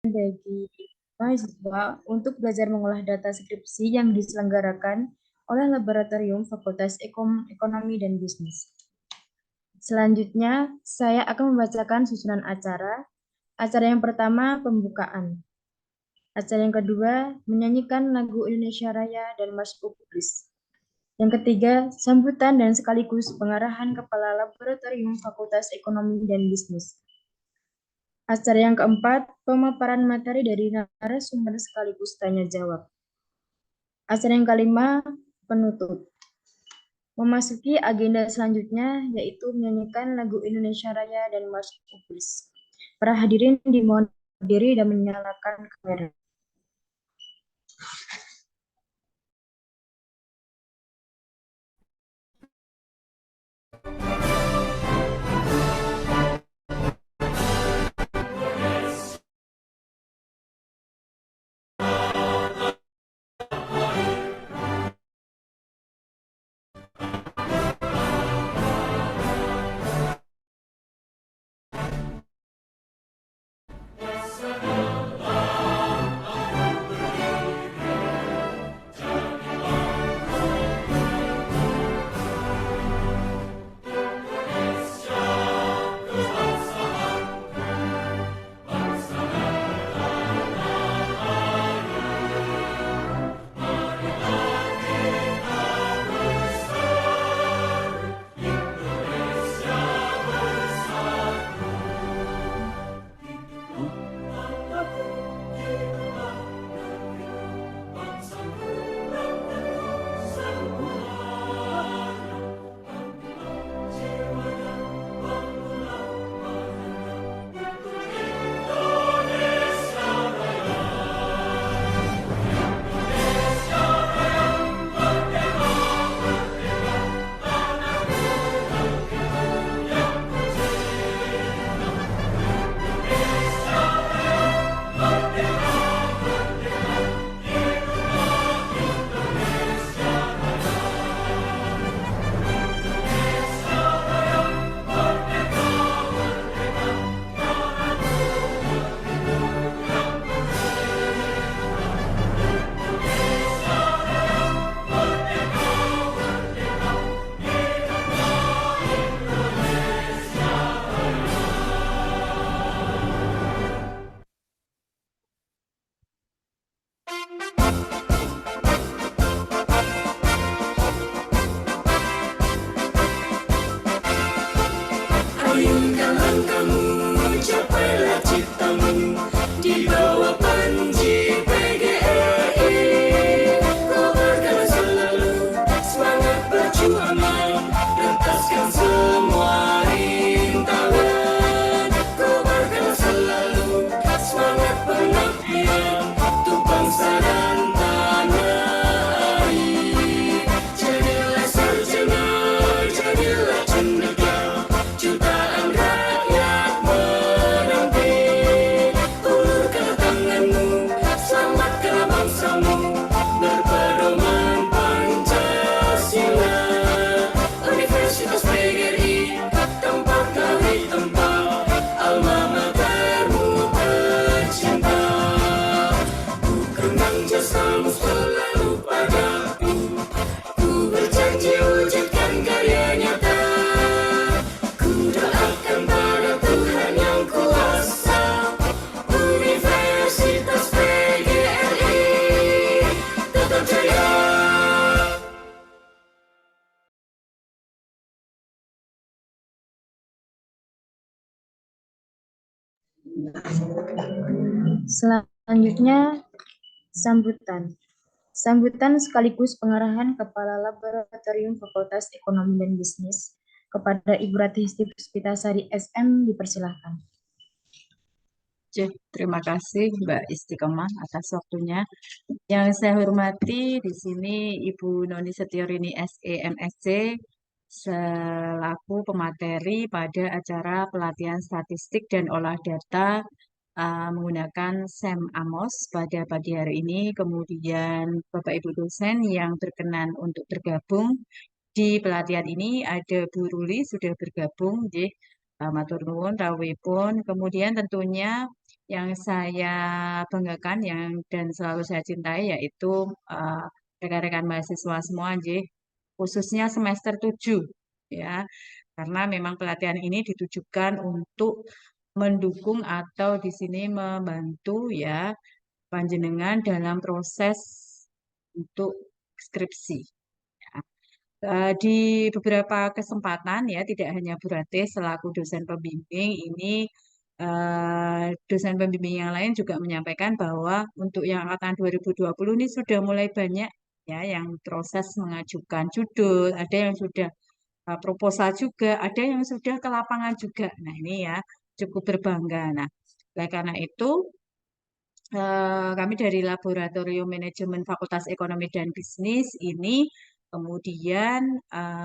bagi mahasiswa untuk belajar mengolah data skripsi yang diselenggarakan oleh Laboratorium Fakultas Ekonomi dan Bisnis. Selanjutnya, saya akan membacakan susunan acara. Acara yang pertama, pembukaan. Acara yang kedua, menyanyikan lagu Indonesia Raya dan Mars Publis. Yang ketiga, sambutan dan sekaligus pengarahan Kepala Laboratorium Fakultas Ekonomi dan Bisnis. Acara yang keempat, pemaparan materi dari narasumber sekaligus tanya jawab. Acara yang kelima, penutup. Memasuki agenda selanjutnya, yaitu menyanyikan lagu Indonesia Raya dan Mars Publis. Para hadirin dimohon berdiri dan menyalakan kamera. Ayunkan langkahmu, capailah ciptamu di bawah panji PGRI. Kobarkanlah selalu semangat perjuangan, rentaskan semua rintangan. Kobarkanlah selalu semangat pengabdian untuk bangsa dan tanah air. Jadilah sarjana, jadilah cendekia, jutaan rakyat menanti. Ulurkan tanganmu, selamatkanlah bangsamu, berpedoman Pancasila. Universitas PGRI, tempat kami tempat, alma matermu tercinta. Ku kenang jasamu selalu padaku, ku berjanji wujudkan karya nyata. Ku doakan pada Tuhan yang kuasa, Universitas PGRI tetap jaya. Selanjutnya, sambutan. Sambutan sekaligus pengarahan Kepala Laboratorium Fakultas Ekonomi dan Bisnis kepada Ibu Ratisti Puspitasari SM dipersilahkan. Terima kasih Mbak Istiqomah atas waktunya. Yang saya hormati di sini Ibu Noni Setiorini SE MSc selaku pemateri pada acara pelatihan statistik dan olah data menggunakan SEM AMOS pada pagi hari ini. Kemudian Bapak Ibu dosen yang berkenan untuk bergabung di pelatihan ini, ada Bu Ruli sudah bergabung, matur nuwun rawuhipun. Kemudian tentunya yang saya banggakan dan selalu saya cintai yaitu rekan-rekan mahasiswa semua, Nggih, khususnya semester 7 ya. Karena memang pelatihan ini ditujukan untuk mendukung atau di sini membantu ya panjenengan dalam proses untuk skripsi. Di beberapa kesempatan ya, tidak hanya Bu Ratih selaku dosen pembimbing, ini dosen pembimbing yang lain juga menyampaikan bahwa untuk yang angkatan 2020 ini sudah mulai banyak ya yang proses mengajukan judul, ada yang sudah proposal juga, ada yang sudah ke lapangan juga. Nah, ini ya cukup berbangga. Nah, oleh karena itu kami dari Laboratorium Manajemen Fakultas Ekonomi dan Bisnis ini kemudian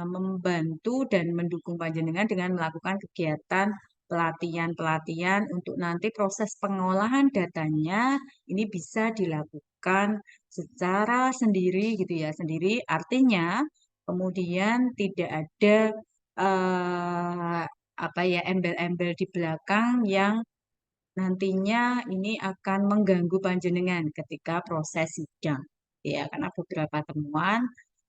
membantu dan mendukung panjenengan dengan melakukan kegiatan pelatihan-pelatihan untuk nanti proses pengolahan datanya ini bisa dilakukan secara sendiri gitu ya, sendiri. Artinya kemudian tidak ada apa ya embel-embel di belakang yang nantinya ini akan mengganggu panjenengan ketika proses sidang. Ya, karena beberapa temuan,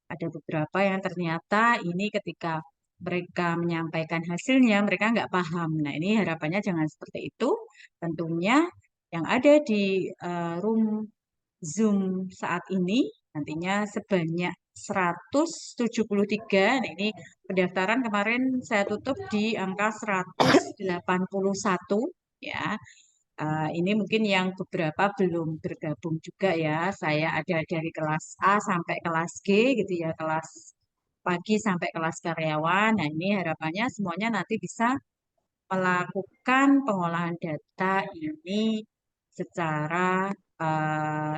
ada beberapa yang ternyata ini ketika mereka menyampaikan hasilnya, mereka nggak paham. Nah, ini harapannya jangan seperti itu. Tentunya yang ada di room Zoom saat ini, nantinya sebanyak 173. Nah, ini pendaftaran kemarin saya tutup di angka 181 ya. Ini mungkin yang beberapa belum bergabung juga ya. Saya ada dari kelas A sampai kelas G gitu ya, kelas pagi sampai kelas karyawan. Nah, ini harapannya semuanya nanti bisa melakukan pengolahan data ini secara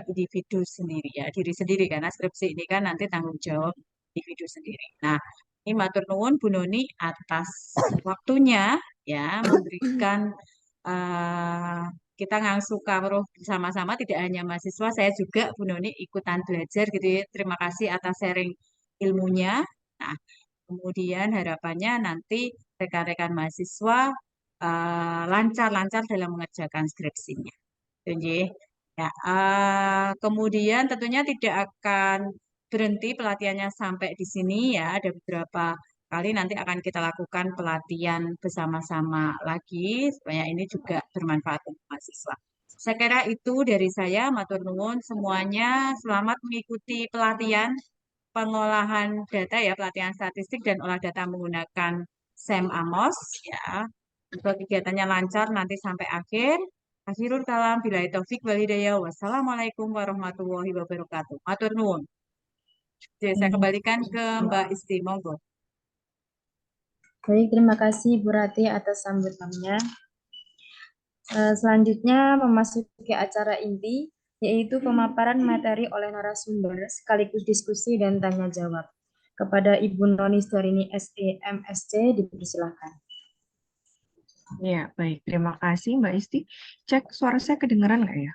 individu sendiri ya, diri sendiri karena skripsi ini kan nanti tanggung jawab individu sendiri. Nah, ini matur nuwun Bu Noni atas waktunya ya memberikan eh, kita ngangsu kawruh bersama-sama tidak hanya mahasiswa, saya juga Bu Noni ikutan belajar gitu ya. Terima kasih atas sharing ilmunya. Nah, kemudian harapannya nanti rekan-rekan mahasiswa lancar-lancar dalam mengerjakan skripsinya. Itu, ya, kemudian tentunya tidak akan berhenti pelatihannya sampai di sini ya. Ada beberapa kali nanti akan kita lakukan pelatihan bersama-sama lagi supaya ini juga bermanfaat untuk mahasiswa. Saya kira itu dari saya, matur nuwun semuanya. Selamat mengikuti pelatihan pengolahan data ya, pelatihan statistik dan olah data menggunakan SEM Amos ya. Semoga kegiatannya lancar nanti sampai akhir. Akhirul kalam, bila taufik wal hidayah. Wassalamualaikum warahmatullahi wabarakatuh. Matur nuwun. Jadi, saya kembalikan ke Mbak Isti, monggo. Baik, terima kasih Bu Rati atas sambutannya. Selanjutnya memasuki acara inti, yaitu pemaparan materi oleh narasumber sekaligus diskusi dan tanya jawab. Kepada Ibu Noni Storini SE MSc dipersilakan. Ya, baik. Terima kasih Mbak Isti. Cek suara saya kedengeran nggak ya?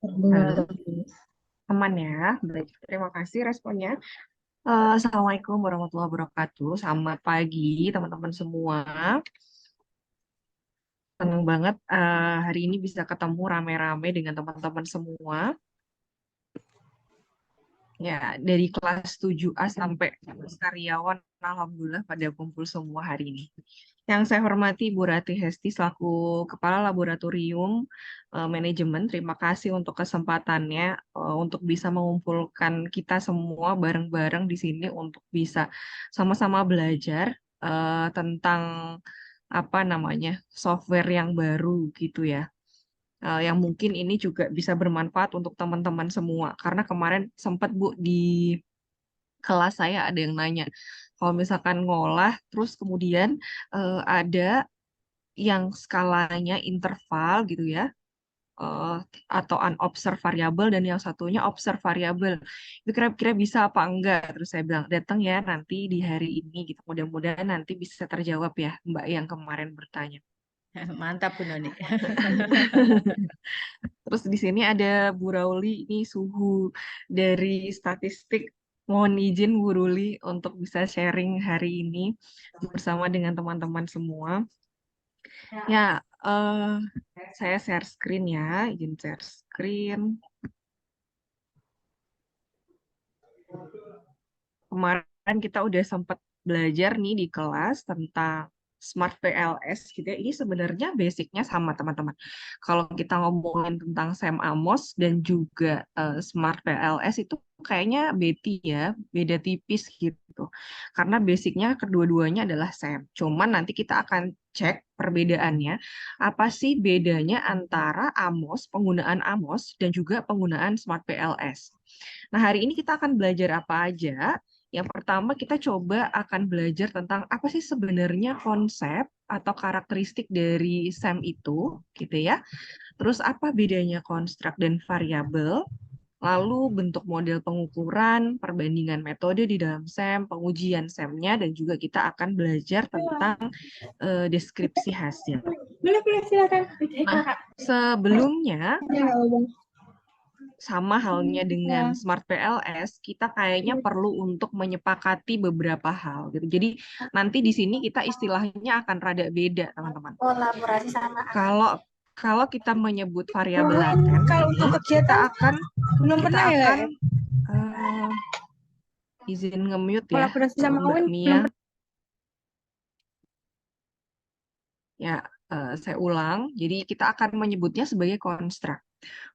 Terdengar. Halo, aman ya? Baik, terima kasih responnya. Assalamualaikum warahmatullahi wabarakatuh. Selamat pagi teman-teman semua. Senang banget hari ini bisa ketemu rame-rame dengan teman-teman semua. Ya, dari kelas 7A sampai kelas karyawan, alhamdulillah pada kumpul semua hari ini. Yang saya hormati Bu Rati Hesti selaku Kepala Laboratorium Manajemen, terima kasih untuk kesempatannya untuk bisa mengumpulkan kita semua bareng-bareng di sini untuk bisa sama-sama belajar tentang apa namanya software yang baru gitu ya. Yang mungkin ini juga bisa bermanfaat untuk teman-teman semua. Karena kemarin sempat Bu di kelas saya ada yang nanya, kalau misalkan ngolah, terus kemudian ada yang skalanya interval gitu ya, eh, atau unobserved variable dan yang satunya observed variable. Itu kira-kira bisa apa enggak? Terus saya bilang, datang ya nanti di hari ini gitu. Mudah-mudahan nanti bisa terjawab ya Mbak yang kemarin bertanya. Mantap Bu Noni. Terus di sini ada Bu Rauli, ini suhu dari statistik. Mohon izin Bu Ruli untuk bisa sharing hari ini bersama dengan teman-teman semua. Ya, Eh, saya share screen ya, izin share screen. Kemarin kita udah sempat belajar nih di kelas tentang Smart PLS gitu ya. Ini sebenarnya basicnya sama teman-teman. Kalau kita ngomongin tentang Sam Amos dan juga Smart PLS itu kayaknya beda tipis gitu. Karena basicnya kedua-duanya adalah Sam. Cuman nanti kita akan cek perbedaannya. Apa sih bedanya antara Amos, penggunaan Amos dan juga penggunaan Smart PLS. Nah, hari ini kita akan belajar apa aja. Yang pertama kita coba akan belajar tentang apa sih sebenarnya konsep atau karakteristik dari SEM itu, gitu ya. Terus apa bedanya konstruk dan variabel, lalu bentuk model pengukuran, perbandingan metode di dalam SEM, pengujian SEM-nya, dan juga kita akan belajar tentang deskripsi hasil. Boleh, silakan. Nah, sebelumnya sama halnya Ya. dengan Smart PLS, kita kayaknya perlu untuk menyepakati beberapa hal gitu. Jadi nanti di sini kita istilahnya akan rada beda, teman-teman. Kolaborasi sama Kalau kalau kita menyebut variabel laten, kalau ini untuk kita kegiatan akan belum pernah ya, Kak, ya? izin nge-mute ya, Kolaborasi sama Mbak Owen Mia. belum Ya, saya ulang. Jadi kita akan menyebutnya sebagai konstruk.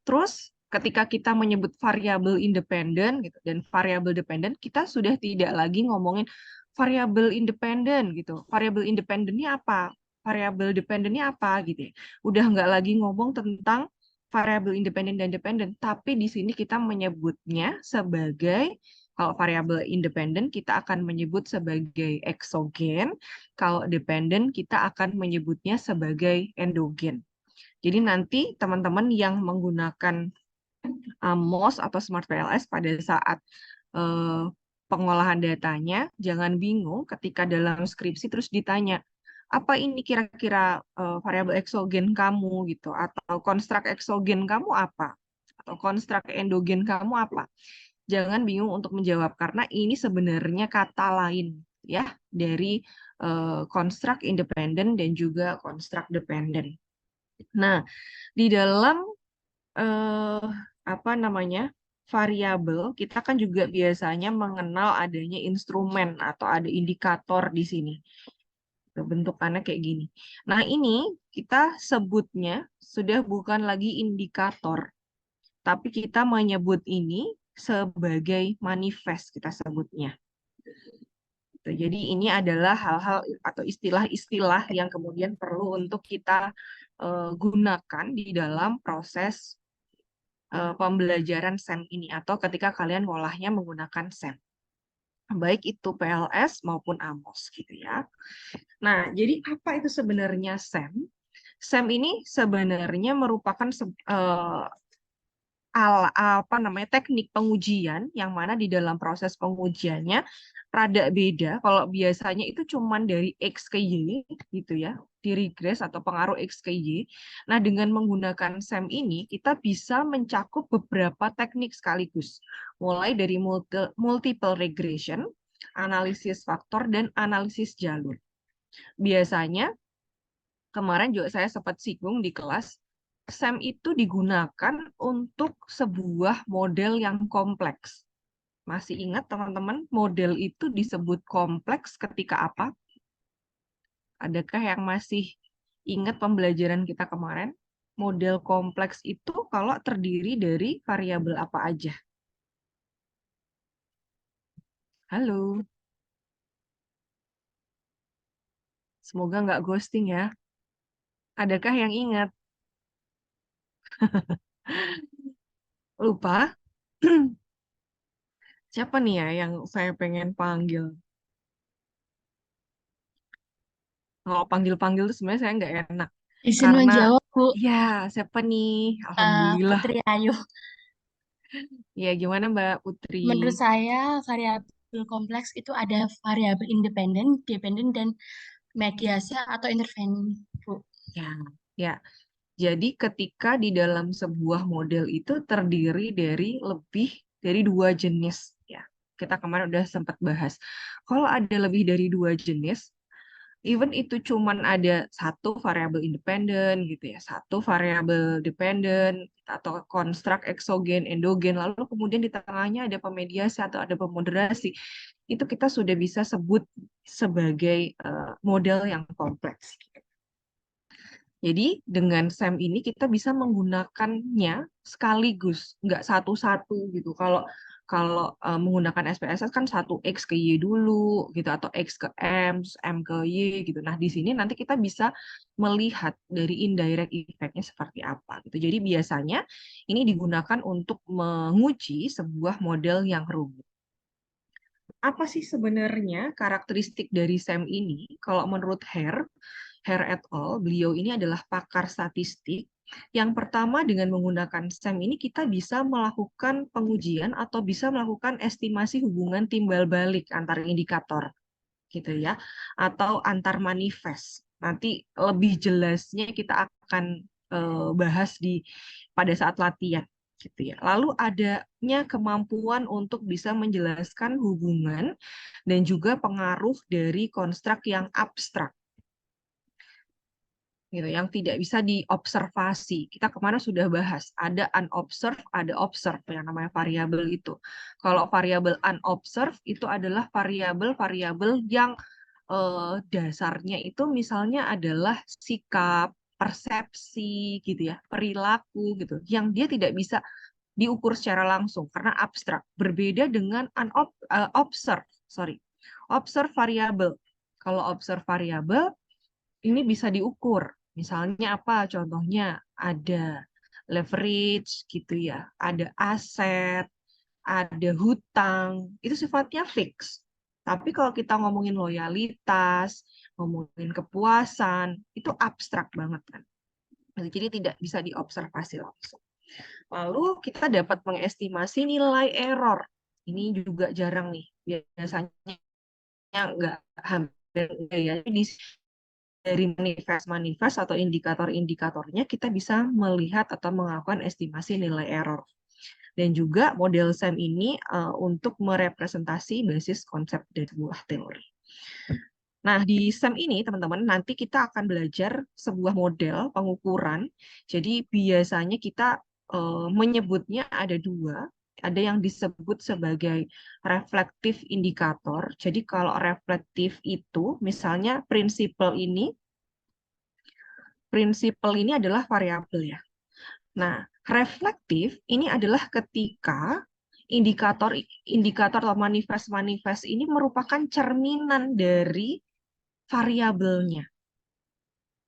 Terus ketika kita menyebut variabel independen gitu dan variabel dependen, kita sudah tidak lagi ngomongin variabel independen gitu. Variabel independennya apa? Variabel dependennya apa gitu ya. Udah nggak lagi ngomong tentang variabel independen dan dependen, tapi di sini kita menyebutnya sebagai kalau variabel independen kita akan menyebut sebagai eksogen, kalau dependen kita akan menyebutnya sebagai endogen. Jadi nanti teman-teman yang menggunakan Amos atau Smart PLS pada saat pengolahan datanya, jangan bingung ketika dalam skripsi terus ditanya, apa ini kira-kira variabel eksogen kamu gitu, atau konstruk eksogen kamu apa, atau konstruk endogen kamu apa. Jangan bingung untuk menjawab karena ini sebenarnya kata lain ya dari konstruk independen dan juga konstruk dependen. Nah, di dalam apa namanya variabel, kita kan juga biasanya mengenal adanya instrumen atau ada indikator di sini. Bentukannya kayak gini. Nah, ini kita sebutnya sudah bukan lagi indikator, tapi kita menyebut ini sebagai manifest kita sebutnya. Jadi ini adalah hal-hal atau istilah-istilah yang kemudian perlu untuk kita gunakan di dalam proses pembelajaran SEM ini atau ketika kalian ngolahnya menggunakan SEM. Baik itu PLS maupun AMOS gitu ya. Nah, jadi apa itu sebenarnya SEM? SEM ini sebenarnya merupakan apa namanya teknik pengujian yang mana di dalam proses pengujiannya rada beda. Kalau biasanya itu cuman dari X ke Y gitu ya, di regress atau pengaruh X ke Y. Nah, dengan menggunakan SEM ini kita bisa mencakup beberapa teknik sekaligus, mulai dari multiple regression, analisis faktor dan analisis jalur. Biasanya kemarin juga saya sempat singgung di kelas, SEM itu digunakan untuk sebuah model yang kompleks. Masih ingat teman-teman, model itu disebut kompleks ketika apa? Adakah yang masih ingat pembelajaran kita kemarin? Model kompleks itu kalau terdiri dari variabel apa aja? Halo, semoga nggak ghosting ya. Adakah yang ingat? Lupa? Siapa nih ya yang saya pengen panggil? Kalau panggil-panggil tuh sebenarnya saya nggak enak. izin Karena, menjawab, Bu. ya siapa nih? Alhamdulillah. Putri Ayu. Ya, gimana Mbak Putri? Menurut saya, variabel kompleks itu ada variabel independen, dependen, dan mediasi atau intervensi, Bu. Ya, ya. Jadi ketika di dalam sebuah model itu terdiri dari lebih dari dua jenis. Ya, kita kemarin udah sempat bahas. Kalau ada lebih dari dua jenis, even itu cuman ada satu variabel independen gitu ya, satu variabel dependen atau konstruk eksogen, endogen, lalu kemudian di tengahnya ada pemediasi atau ada pemoderasi, itu kita sudah bisa sebut sebagai model yang kompleks. Jadi dengan SEM ini kita bisa menggunakannya sekaligus, nggak satu-satu gitu. Kalau kalau menggunakan SPSS kan satu X ke Y dulu gitu, atau X ke M, M ke Y gitu. Nah di sini nanti kita bisa melihat dari indirect effect-nya seperti apa gitu. Jadi biasanya ini digunakan untuk menguji sebuah model yang rumit. Apa sih sebenarnya karakteristik dari SEM ini? Kalau menurut Hare et al., beliau ini adalah pakar statistik. Yang pertama, dengan menggunakan SEM ini kita bisa melakukan pengujian atau bisa melakukan estimasi hubungan timbal balik antar indikator, gitu ya, atau antar manifest. Nanti lebih jelasnya kita akan bahas pada saat latihan, gitu ya. Lalu adanya kemampuan untuk bisa menjelaskan hubungan dan juga pengaruh dari konstruk yang abstrak, gitu, yang tidak bisa diobservasi. Kita kemana sudah bahas, ada unobserved, ada observed, yang namanya variabel itu. Kalau variabel unobserved itu adalah variabel-variabel yang dasarnya itu misalnya adalah sikap, persepsi, gitu ya, perilaku, gitu, yang dia tidak bisa diukur secara langsung karena abstrak. Berbeda dengan observed variabel. Kalau observed variabel ini bisa diukur. Misalnya apa? Contohnya ada leverage gitu ya, ada aset, ada hutang, itu sifatnya fix. Tapi kalau kita ngomongin loyalitas, ngomongin kepuasan, itu abstrak banget kan. Jadi tidak bisa diobservasi langsung. Lalu kita dapat mengestimasi nilai error. Ini juga jarang nih. Biasanya nggak, hampir nggak ya. Dari manifest-manifest atau indikator-indikatornya kita bisa melihat atau melakukan estimasi nilai error. Dan juga model SEM ini untuk merepresentasi basis konsep dari sebuah teori. Nah, di SEM ini, teman-teman, nanti kita akan belajar sebuah model pengukuran. Jadi, biasanya kita menyebutnya ada dua. Ada yang disebut sebagai reflektif indikator. Jadi, kalau reflektif itu, misalnya prinsipal ini adalah variabel ya. Nah, reflektif ini adalah ketika indikator atau manifest ini merupakan cerminan dari variabelnya.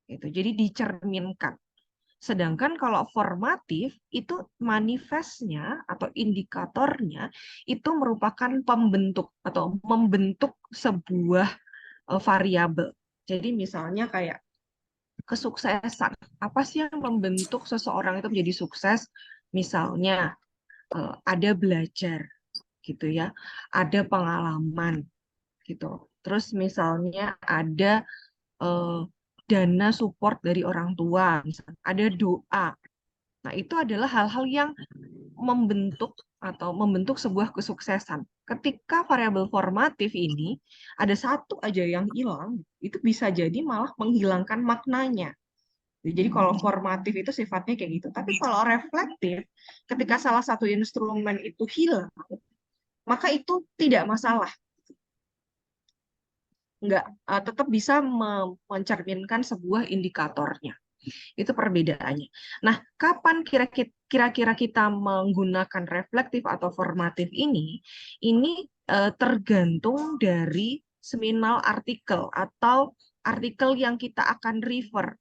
Gitu. Jadi dicerminkan. Sedangkan kalau formatif itu manifestnya atau indikatornya itu merupakan pembentuk atau membentuk sebuah variabel. Jadi misalnya kayak kesuksesan. Apa sih yang membentuk seseorang itu menjadi sukses? Misalnya ada belajar gitu ya, ada pengalaman gitu. Terus misalnya ada dana support dari orang tua, misalnya ada doa. Nah, itu adalah hal-hal yang membentuk sebuah kesuksesan. Ketika variabel formatif ini ada satu aja yang hilang, itu bisa jadi malah menghilangkan maknanya. Jadi kalau formatif itu sifatnya kayak gitu. Tapi kalau reflektif, ketika salah satu instrumen itu hilang, maka itu tidak masalah. Tetap bisa mencerminkan sebuah indikatornya. Itu perbedaannya. Nah, kapan kira-kira kita menggunakan reflektif atau formatif ini? Ini tergantung dari seminal artikel atau artikel yang kita akan refer.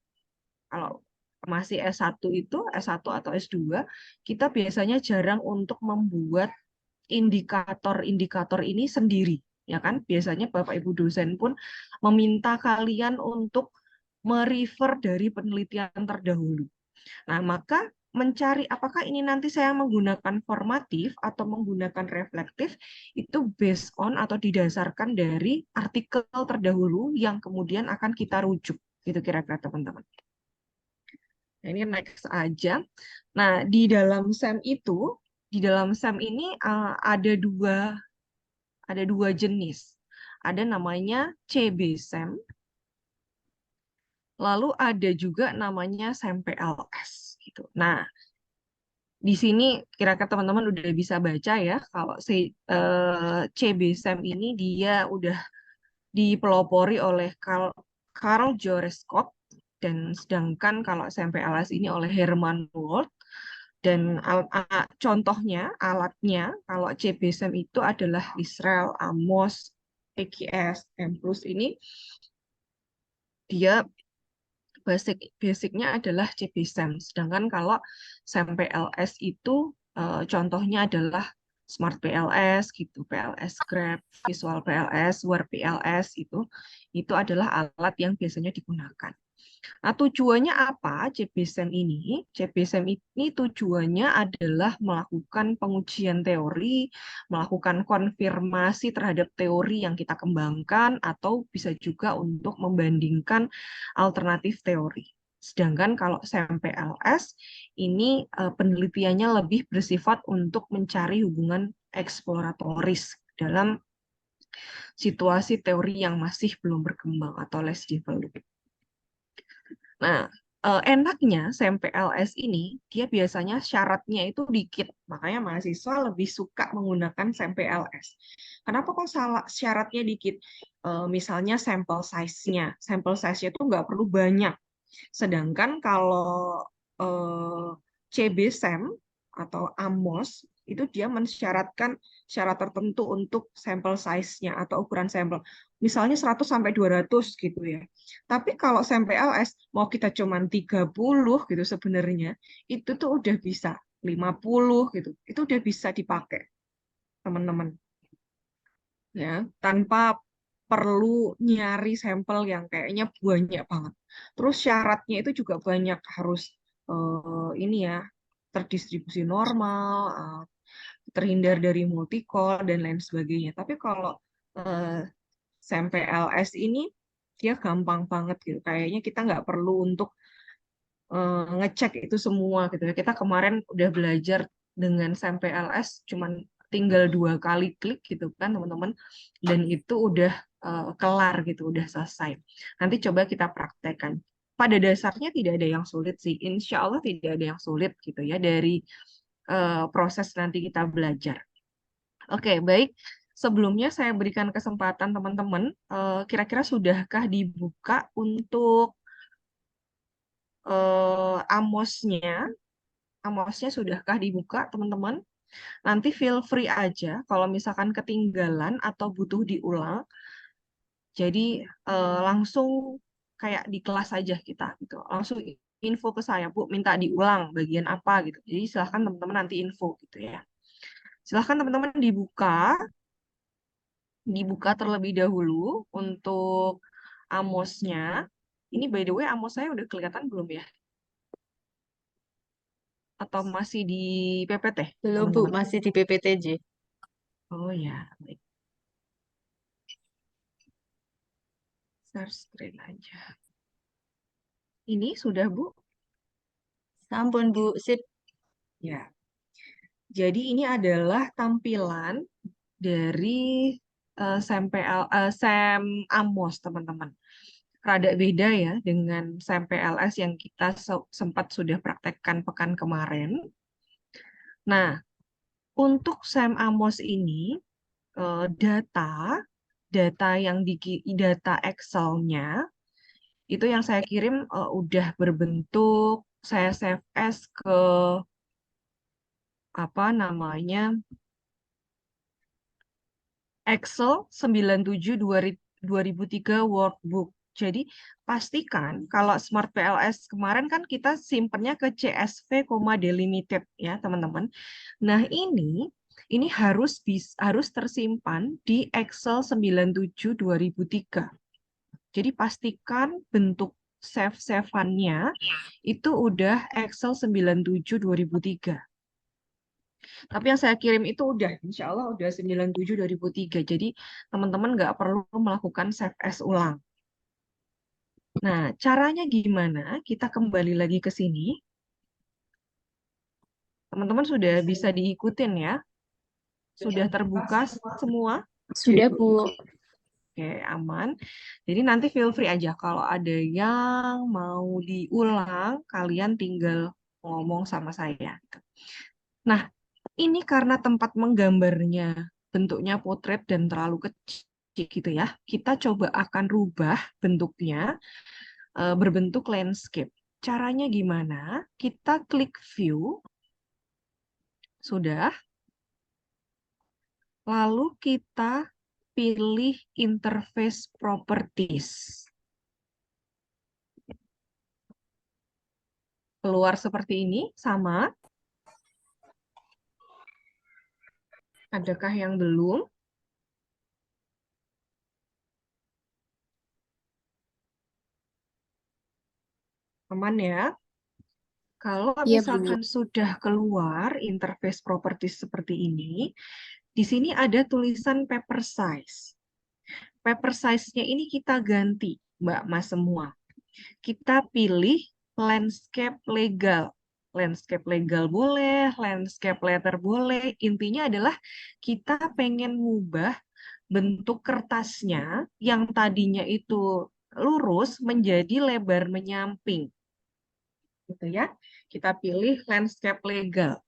Kalau masih S1 itu, S1 atau S2, kita biasanya jarang untuk membuat indikator-indikator ini sendiri. Ya kan? Biasanya Bapak Ibu dosen pun meminta kalian untuk merefer dari penelitian terdahulu. Nah, maka mencari apakah ini nanti saya menggunakan formatif atau menggunakan reflektif itu based on atau didasarkan dari artikel terdahulu yang kemudian akan kita rujuk. Gitu kira-kira teman-teman. Nah, ini next aja. Nah, di dalam SEM ini ada dua jenis. Ada namanya CB SEM Lalu ada juga namanya SEM-PLS gitu. Nah, di sini kira-kira teman-teman udah bisa baca ya kalau CBSEM ini dia udah dipelopori oleh Carl Joreskop, dan sedangkan kalau SEM-PLS ini oleh Herman Wold. Dan contohnya alatnya kalau CBSEM itu adalah Israel, Amos, EGS, M+ ini dia basicnya adalah CBSEM. Sedangkan kalau SEM-PLS itu contohnya adalah Smart PLS gitu, PLS Grab, Visual PLS, Word PLS itu adalah alat yang biasanya digunakan. Nah, tujuannya apa CBSEM ini? CBSEM ini tujuannya adalah melakukan pengujian teori, melakukan konfirmasi terhadap teori yang kita kembangkan, atau bisa juga untuk membandingkan alternatif teori. Sedangkan kalau SEM-PLS ini penelitiannya lebih bersifat untuk mencari hubungan eksploratoris dalam situasi teori yang masih belum berkembang atau less developed. Nah, enaknya SEM-PLS ini dia biasanya syaratnya itu dikit, makanya mahasiswa lebih suka menggunakan SEM-PLS. Kenapa kok syaratnya dikit? Misalnya sampel size-nya itu nggak perlu banyak. Sedangkan kalau CBSEM atau AMOS itu dia mensyaratkan syarat tertentu untuk sampel size-nya atau ukuran sampel. Misalnya 100 sampai 200 gitu ya. Tapi kalau SEM-PLS mau kita cuman 30 gitu sebenarnya, itu tuh udah bisa 50 gitu. Itu udah bisa dipakai, teman-teman. Ya, tanpa perlu nyari sampel yang kayaknya banyak banget. Terus syaratnya itu juga banyak, harus ini ya, terdistribusi normal, terhindar dari multicol dan lain sebagainya. Tapi kalau SEM-PLS ini dia gampang banget gitu. Kayaknya kita nggak perlu untuk ngecek itu semua gitu ya. Kita kemarin udah belajar dengan SEM-PLS cuman tinggal 2 kali klik gitu kan teman-teman, dan itu udah kelar gitu, udah selesai. Nanti coba kita praktekkan. Pada dasarnya tidak ada yang sulit sih, insya Allah tidak ada yang sulit gitu ya dari proses nanti kita belajar. Oke, baik. Sebelumnya saya berikan kesempatan teman-teman, kira-kira sudahkah dibuka untuk Amosnya? Amosnya sudahkah dibuka, teman-teman? Nanti feel free aja kalau misalkan ketinggalan atau butuh diulang. Jadi langsung kayak di kelas aja kita gitu. Langsung info ke saya, Bu, minta diulang bagian apa gitu. Jadi silahkan teman-teman nanti info gitu ya. Silahkan teman-teman dibuka terlebih dahulu untuk Amosnya. Ini by the way Amos saya udah kelihatan belum ya? Atau masih di PPT, Belum, Bu, teman-teman? masih di PPTJ. Oh ya, baik. Share screen aja. Ini sudah, Bu? Sampun, Bu. Sip. Ya. Jadi ini adalah tampilan dari SEM Amos, teman-teman. Rada beda ya dengan SEM PLS yang kita sempat sudah praktekkan pekan kemarin. Nah, untuk SEM Amos ini, data yang data Excel-nya itu yang saya kirim udah berbentuk saya save as ke apa namanya Excel 97/2003 workbook. Jadi pastikan kalau Smart PLS kemarin kan kita simpennya ke CSV, delimited ya teman-teman. Nah ini harus tersimpan di Excel 97/2003. Jadi pastikan bentuk save-saveannya itu udah Excel 97/2003. Tapi yang saya kirim itu udah, insya Allah udah 97/2003. Jadi teman-teman nggak perlu melakukan save as ulang. Nah, caranya gimana? Kita kembali lagi ke sini. Teman-teman sudah bisa diikutin ya? Sudah terbuka semua? Sudah, Bu. Oke, aman. Jadi nanti feel free aja kalau ada yang mau diulang, kalian tinggal ngomong sama saya. Nah, ini karena tempat menggambarnya bentuknya potret dan terlalu kecil gitu ya. Kita coba akan rubah bentuknya berbentuk landscape. Caranya gimana? Kita klik view, sudah. Lalu kita pilih interface properties. Keluar seperti ini, sama. Adakah yang belum? Aman ya? Kalau Iya, Bu. misalkan sudah keluar interface properties seperti ini, di sini ada tulisan paper size. Paper size-nya ini kita ganti, Mbak Mas semua. Kita pilih landscape legal. Landscape legal boleh, landscape letter boleh. Intinya adalah kita pengen ngubah bentuk kertasnya yang tadinya itu lurus menjadi lebar menyamping. Gitu ya. Kita pilih landscape legal.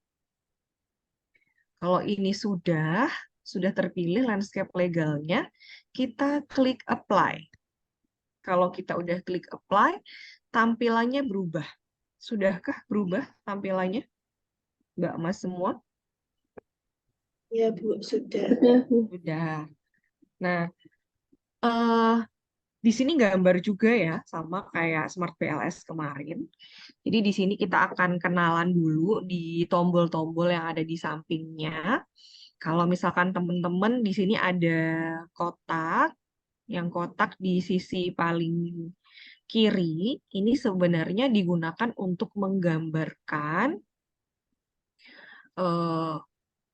Kalau ini sudah terpilih landscape legalnya, kita klik apply. Kalau kita udah klik apply, tampilannya berubah. Sudahkah berubah tampilannya? Mbak Mas semua? Ya, Bu, sudah. Sudah, Bu. Sudah. Nah, eh, di sini gambar juga ya, sama kayak Smart PLS kemarin. Jadi di sini kita akan kenalan dulu di tombol-tombol yang ada di sampingnya. Kalau misalkan teman-teman di sini ada kotak, yang kotak di sisi paling kiri, ini sebenarnya digunakan untuk menggambarkan eh,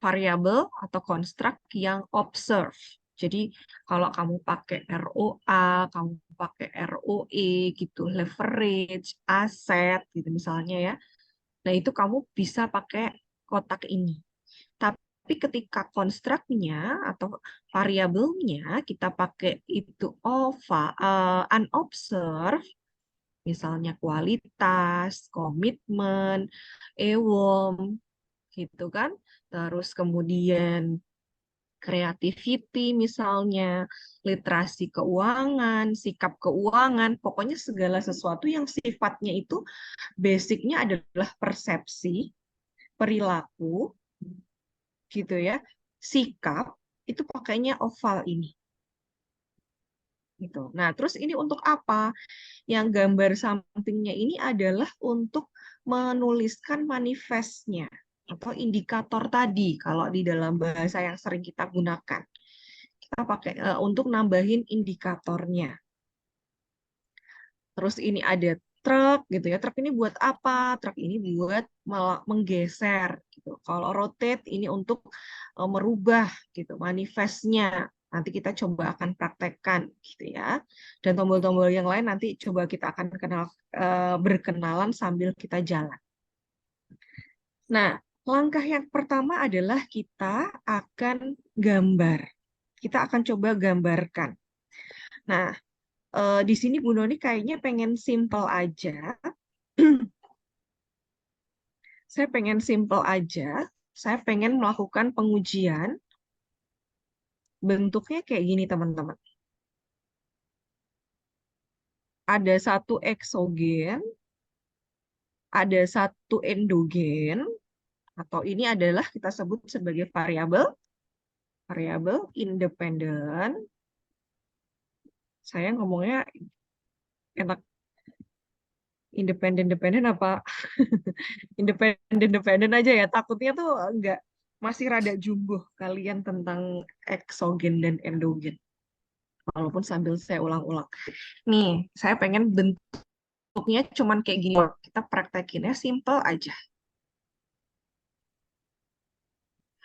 variabel atau konstruk yang observe. Jadi kalau kamu pakai ROA, kamu pakai ROE gitu, leverage, aset gitu misalnya ya. Nah, itu kamu bisa pakai kotak ini. Tapi ketika konstruknya atau variabelnya kita pakai itu unobserved, misalnya kualitas, komitmen, EWOM, gitu kan. Terus kemudian creativity misalnya, literasi keuangan, sikap keuangan, pokoknya segala sesuatu yang sifatnya itu basicnya adalah persepsi, perilaku, gitu ya, sikap, itu pakainya oval ini. Gitu. Nah, terus ini untuk apa? Yang gambar sampingnya ini adalah untuk menuliskan manifestnya atau indikator tadi kalau di dalam bahasa yang sering kita gunakan. Kita pakai untuk nambahin indikatornya. Terus ini ada truk gitu ya. Truk ini buat apa? Truk ini buat menggeser gitu. Kalau rotate ini untuk merubah gitu manifestnya. Nanti kita coba akan praktekkan gitu ya. Dan tombol-tombol yang lain nanti coba kita akan berkenalan sambil kita jalan. Nah, langkah yang pertama adalah kita akan gambar. Kita akan coba gambarkan. Nah, di sini Bu Noni kayaknya pengen simple aja. Saya pengen simple aja. Saya pengen melakukan pengujian. Bentuknya kayak gini, teman-teman. Ada satu eksogen, ada satu endogen, atau ini adalah kita sebut sebagai variabel independen. Saya ngomongnya enak independen apa independen aja ya, takutnya tuh enggak, masih rada jumbo kalian tentang eksogen dan endogen walaupun sambil saya ulang-ulang nih. Saya pengen bentuknya cuman kayak gini, kita praktekinnya simple aja.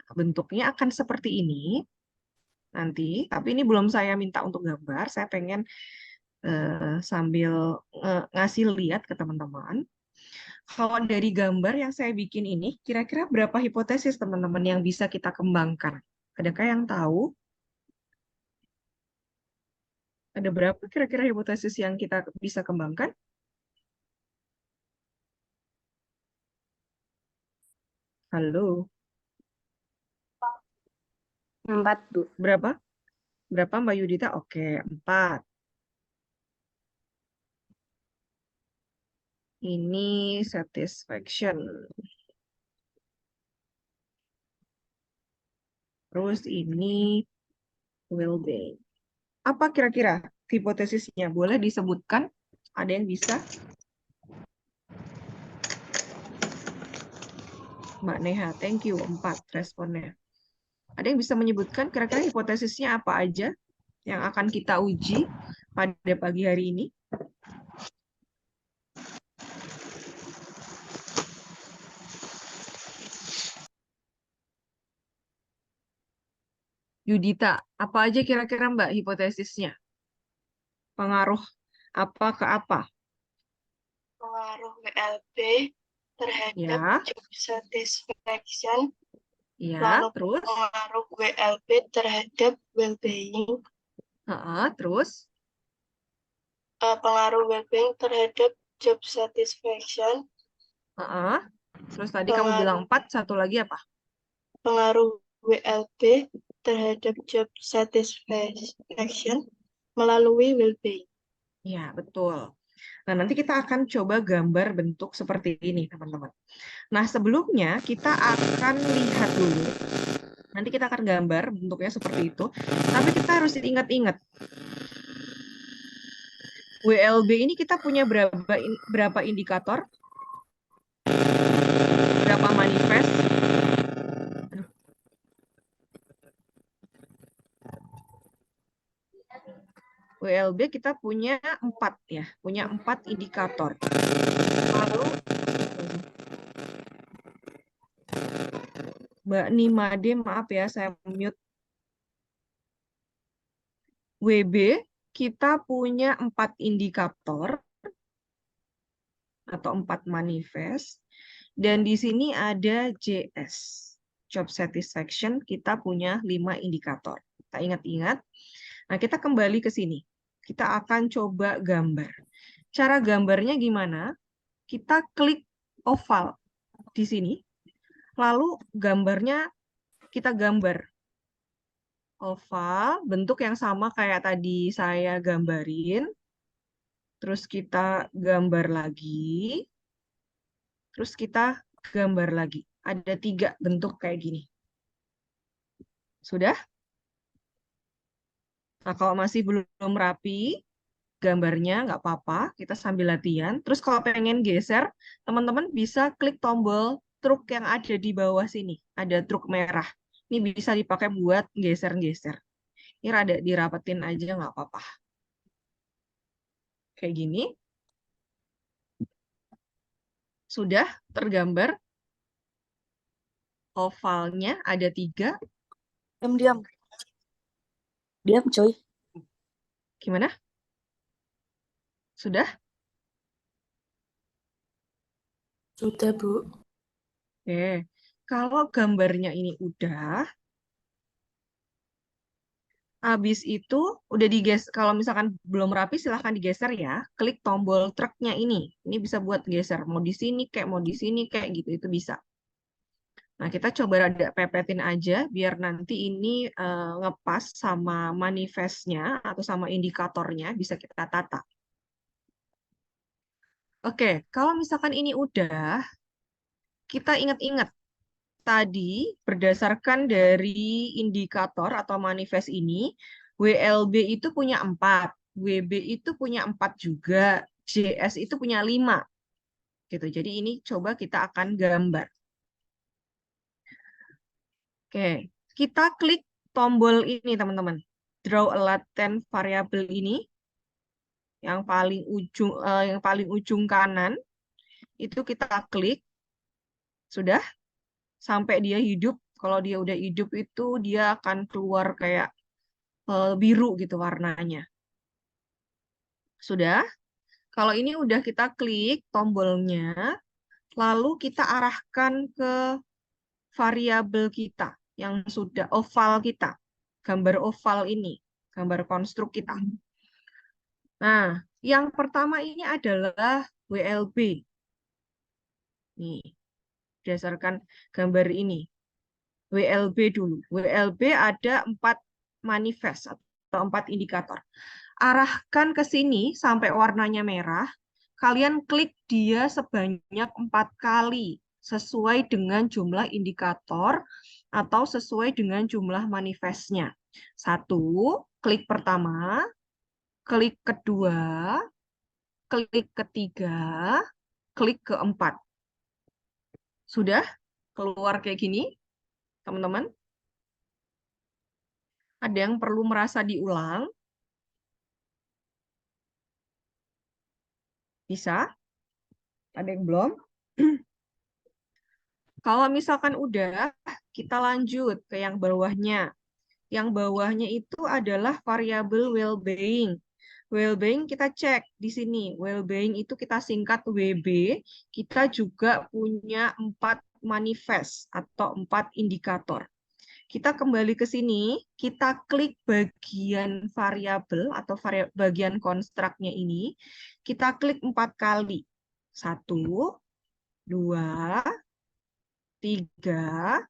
Bentuknya akan seperti ini nanti, tapi ini belum saya minta untuk gambar, saya pengen sambil ngasih lihat ke teman-teman. Kalau dari gambar yang saya bikin ini, kira-kira berapa hipotesis teman-teman yang bisa kita kembangkan? Adakah yang tahu? Ada berapa kira-kira hipotesis yang kita bisa kembangkan? Halo, 4, Bu. berapa? Berapa Mbak Yudita? Oke, 4. Ini satisfaction. Terus ini well-being. Apa kira-kira hipotesisnya? Boleh disebutkan? Ada yang bisa? Mbak Neha, thank you. 4 responnya. Ada yang bisa menyebutkan kira-kira hipotesisnya apa aja yang akan kita uji pada pagi hari ini? Yudita, apa aja kira-kira Mbak hipotesisnya? Pengaruh apa ke apa? Pengaruh WLB terhadap Ya, job satisfaction, ya, lalu terus? pengaruh WLB terhadap well-being, Terus? pengaruh well-being terhadap job satisfaction, Terus tadi kamu bilang 4, satu lagi apa? pengaruh WLB terhadap job satisfaction melalui well-being. Ya, betul. Nah, nanti kita akan coba gambar bentuk seperti ini, teman-teman. Nah, sebelumnya kita akan lihat dulu. Nanti kita akan gambar bentuknya seperti itu. Tapi kita harus ingat-ingat. WLB ini kita punya berapa indikator? Berapa manifest? WLB kita punya 4 ya, punya 4 indikator. Lalu Mbak Nimade, maaf ya, saya mute. WB kita punya 4 indikator atau 4 manifest. Dan di sini ada JS, job satisfaction, kita punya 5 indikator. Kita ingat-ingat. Nah, kita kembali ke sini. Kita akan coba gambar. Cara gambarnya gimana? Kita klik oval di sini. Lalu gambarnya kita gambar. Oval, bentuk yang sama kayak tadi saya gambarin. Terus kita gambar lagi. Terus kita gambar lagi. Ada 3 bentuk kayak gini. Sudah? Nah, kalau masih belum rapi gambarnya, nggak apa-apa. Kita sambil latihan. Terus kalau pengen geser, teman-teman bisa klik tombol truk yang ada di bawah sini. Ada truk merah. Ini bisa dipakai buat geser-geser. Ini rada dirapetin aja, nggak apa-apa. Kayak gini. Sudah tergambar. Ovalnya ada 3. Diam. Diam, coy. Gimana? Sudah? Sudah, Bu. Oke. Kalau gambarnya ini udah, habis itu udah digeser. Kalau misalkan belum rapi, silahkan digeser ya. Klik tombol truknya ini. Ini bisa buat geser. Mau di sini kayak, mau di sini kayak gitu. Itu bisa. Nah, kita coba rada pepetin aja biar nanti ini ngepas sama manifestnya atau sama indikatornya bisa kita tata. Oke, kalau misalkan ini udah, kita ingat-ingat tadi berdasarkan dari indikator atau manifest ini, WLB itu punya 4, WB itu punya 4 juga, JS itu punya 5. Gitu. Jadi ini coba kita akan gambar. Oke, kita klik tombol ini teman-teman. Draw a latent variable ini yang paling ujung kanan itu kita klik. Sudah sampai dia hidup. Kalau dia udah hidup itu dia akan keluar kayak biru gitu warnanya. Sudah? Kalau ini udah kita klik tombolnya, lalu kita arahkan ke variabel kita yang sudah oval kita. Gambar oval ini, gambar konstruk kita. Nah, yang pertama ini adalah WLB. Nih, berdasarkan gambar ini. WLB dulu. WLB ada 4 manifest atau 4 indikator. Arahkan ke sini sampai warnanya merah. Kalian klik dia sebanyak 4 kali sesuai dengan jumlah indikator atau sesuai dengan jumlah manifestnya. 1, klik pertama, klik kedua, klik ketiga, klik keempat. Sudah keluar kayak gini, teman-teman? Ada yang perlu merasa diulang? Bisa? Ada yang belum? Kalau misalkan udah, kita lanjut ke yang bawahnya. Yang bawahnya itu adalah variabel well-being. Well-being kita cek di sini. Well-being itu kita singkat WB. Kita juga punya 4 manifest atau 4 indikator. Kita kembali ke sini, kita klik bagian variabel atau bagian konstruknya ini. Kita klik 4 kali. 1, 2, 3,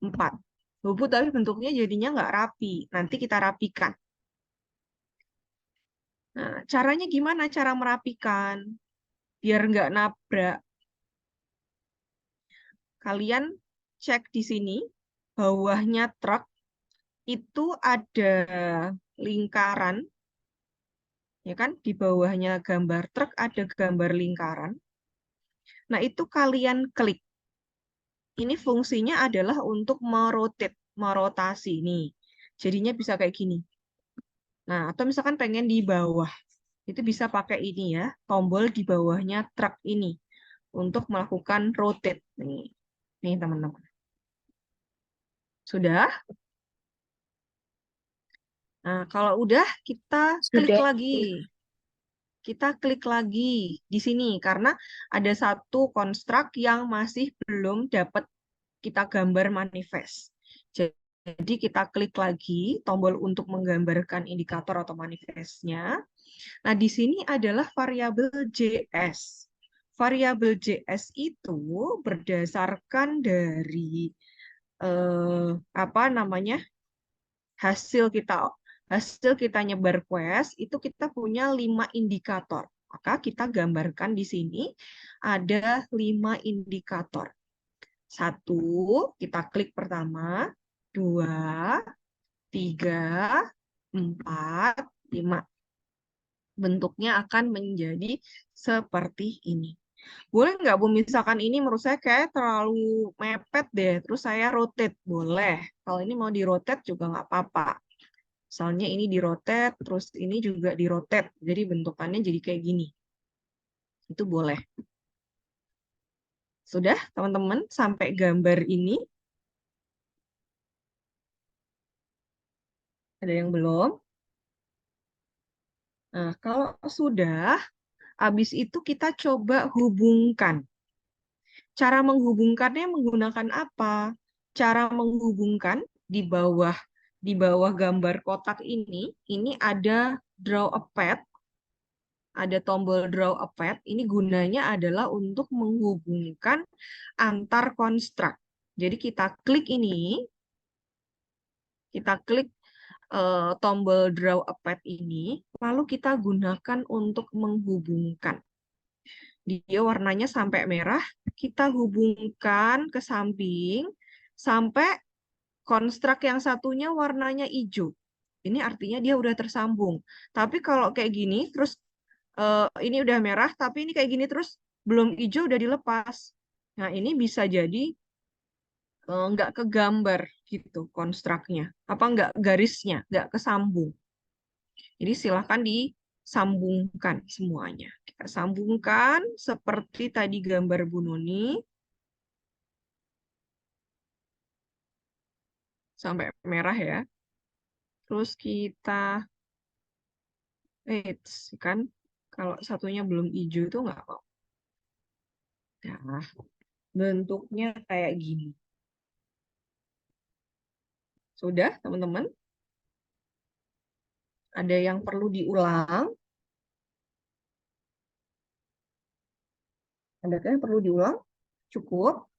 4. Bu, tapi bentuknya jadinya nggak rapi. Nanti kita rapikan. Nah, caranya gimana cara merapikan? Biar nggak nabrak. Kalian cek di sini, bawahnya truk itu ada lingkaran. Ya kan? Di bawahnya gambar truk ada gambar lingkaran. Nah, itu kalian klik. Ini fungsinya adalah untuk merotasi nih. Jadinya bisa kayak gini. Nah, atau misalkan pengen di bawah. Itu bisa pakai ini ya, tombol di bawahnya truk ini untuk melakukan rotate. Nih teman-teman. Sudah? Nah, kalau udah kita klik Sudah. lagi. Kita klik lagi di sini karena ada satu konstruk yang masih belum dapat kita gambar manifest. Jadi kita klik lagi tombol untuk menggambarkan indikator atau manifestnya. Nah, di sini adalah variabel JS. Variabel JS itu berdasarkan dari apa namanya hasil kita nyebar quest itu kita punya 5 indikator. Maka kita gambarkan di sini ada 5 indikator. 1, kita klik pertama, 2, 3, 4, 5. Bentuknya akan menjadi seperti ini. Boleh nggak, Bu, misalkan ini menurut saya kayak terlalu mepet deh, terus saya rotate, boleh. Kalau ini mau di-rotate juga nggak apa-apa. Misalnya ini di-rotate, terus ini juga di-rotate, jadi bentukannya jadi kayak gini. Itu boleh. Sudah, teman-teman, sampai gambar ini? Ada yang belum? Nah, kalau sudah, habis itu kita coba hubungkan. Cara menghubungkannya menggunakan apa? Cara menghubungkan di bawah gambar kotak ini ada draw a path, ada tombol draw a path. Ini gunanya adalah untuk menghubungkan antar konstruk. Jadi kita klik ini, kita klik tombol draw a path ini, lalu kita gunakan untuk menghubungkan. Dia warnanya sampai merah, kita hubungkan ke samping sampai konstruk yang satunya warnanya hijau. Ini artinya dia udah tersambung. Tapi kalau kayak gini, terus ini udah merah, tapi ini kayak gini terus belum hijau udah dilepas. Nah, ini bisa jadi nggak kegambar gitu konstruknya. Apa nggak garisnya, nggak kesambung. Jadi silahkan disambungkan semuanya. Kita sambungkan seperti tadi gambar Bu Nuni. Sampai merah ya. Terus kita kan kalau satunya belum hijau itu nggak apa. Nah, bentuknya kayak gini. Sudah, teman-teman? Ada yang perlu diulang? Adakah yang perlu diulang? Cukup?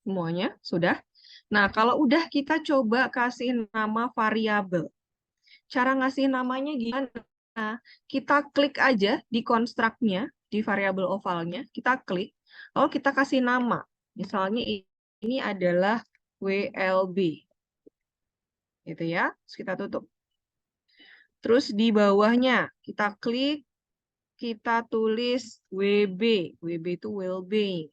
Semuanya sudah? Nah, kalau udah kita coba kasih nama variabel. Cara ngasih namanya gimana? Kita klik aja di konstruknya, di variabel ovalnya, kita klik, lalu kita kasih nama. Misalnya ini adalah WLB. Gitu ya, terus kita tutup. Terus di bawahnya kita klik, kita tulis WB. WB itu well-being.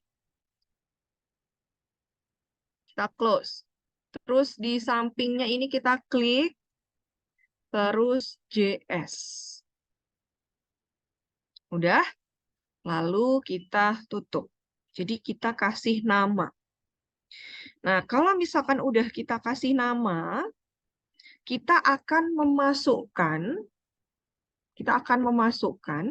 Kita close. Terus di sampingnya ini kita klik, terus JS. Udah? Lalu kita tutup. Jadi kita kasih nama. Nah, kalau misalkan udah kita kasih nama, kita akan memasukkan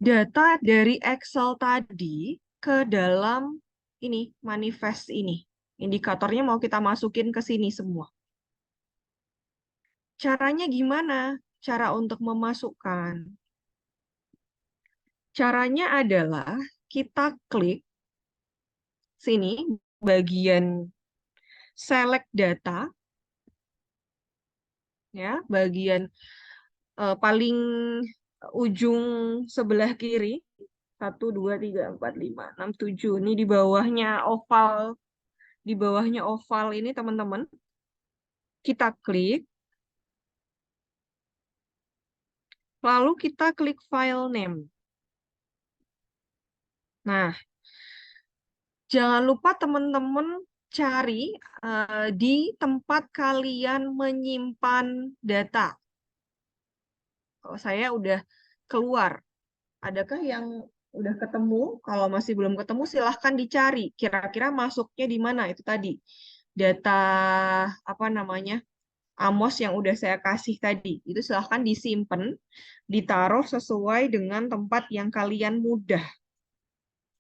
data dari Excel tadi ke dalam ini manifest ini. Indikatornya mau kita masukin ke sini semua. Caranya gimana? Cara untuk memasukkan. Caranya adalah kita klik sini bagian select data, ya, bagian paling ujung sebelah kiri, 1, 2, 3, 4, 5, 6, 7. Ini di bawahnya oval ini teman-teman. Kita klik, lalu kita klik file name. Nah, jangan lupa teman-teman cari di tempat kalian menyimpan data. Kalau saya udah keluar, adakah yang udah ketemu? Kalau masih belum ketemu, silahkan dicari. Kira-kira masuknya di mana? Itu tadi. Data, apa namanya, Amos yang udah saya kasih tadi. Itu silahkan disimpan, ditaruh sesuai dengan tempat yang kalian mudah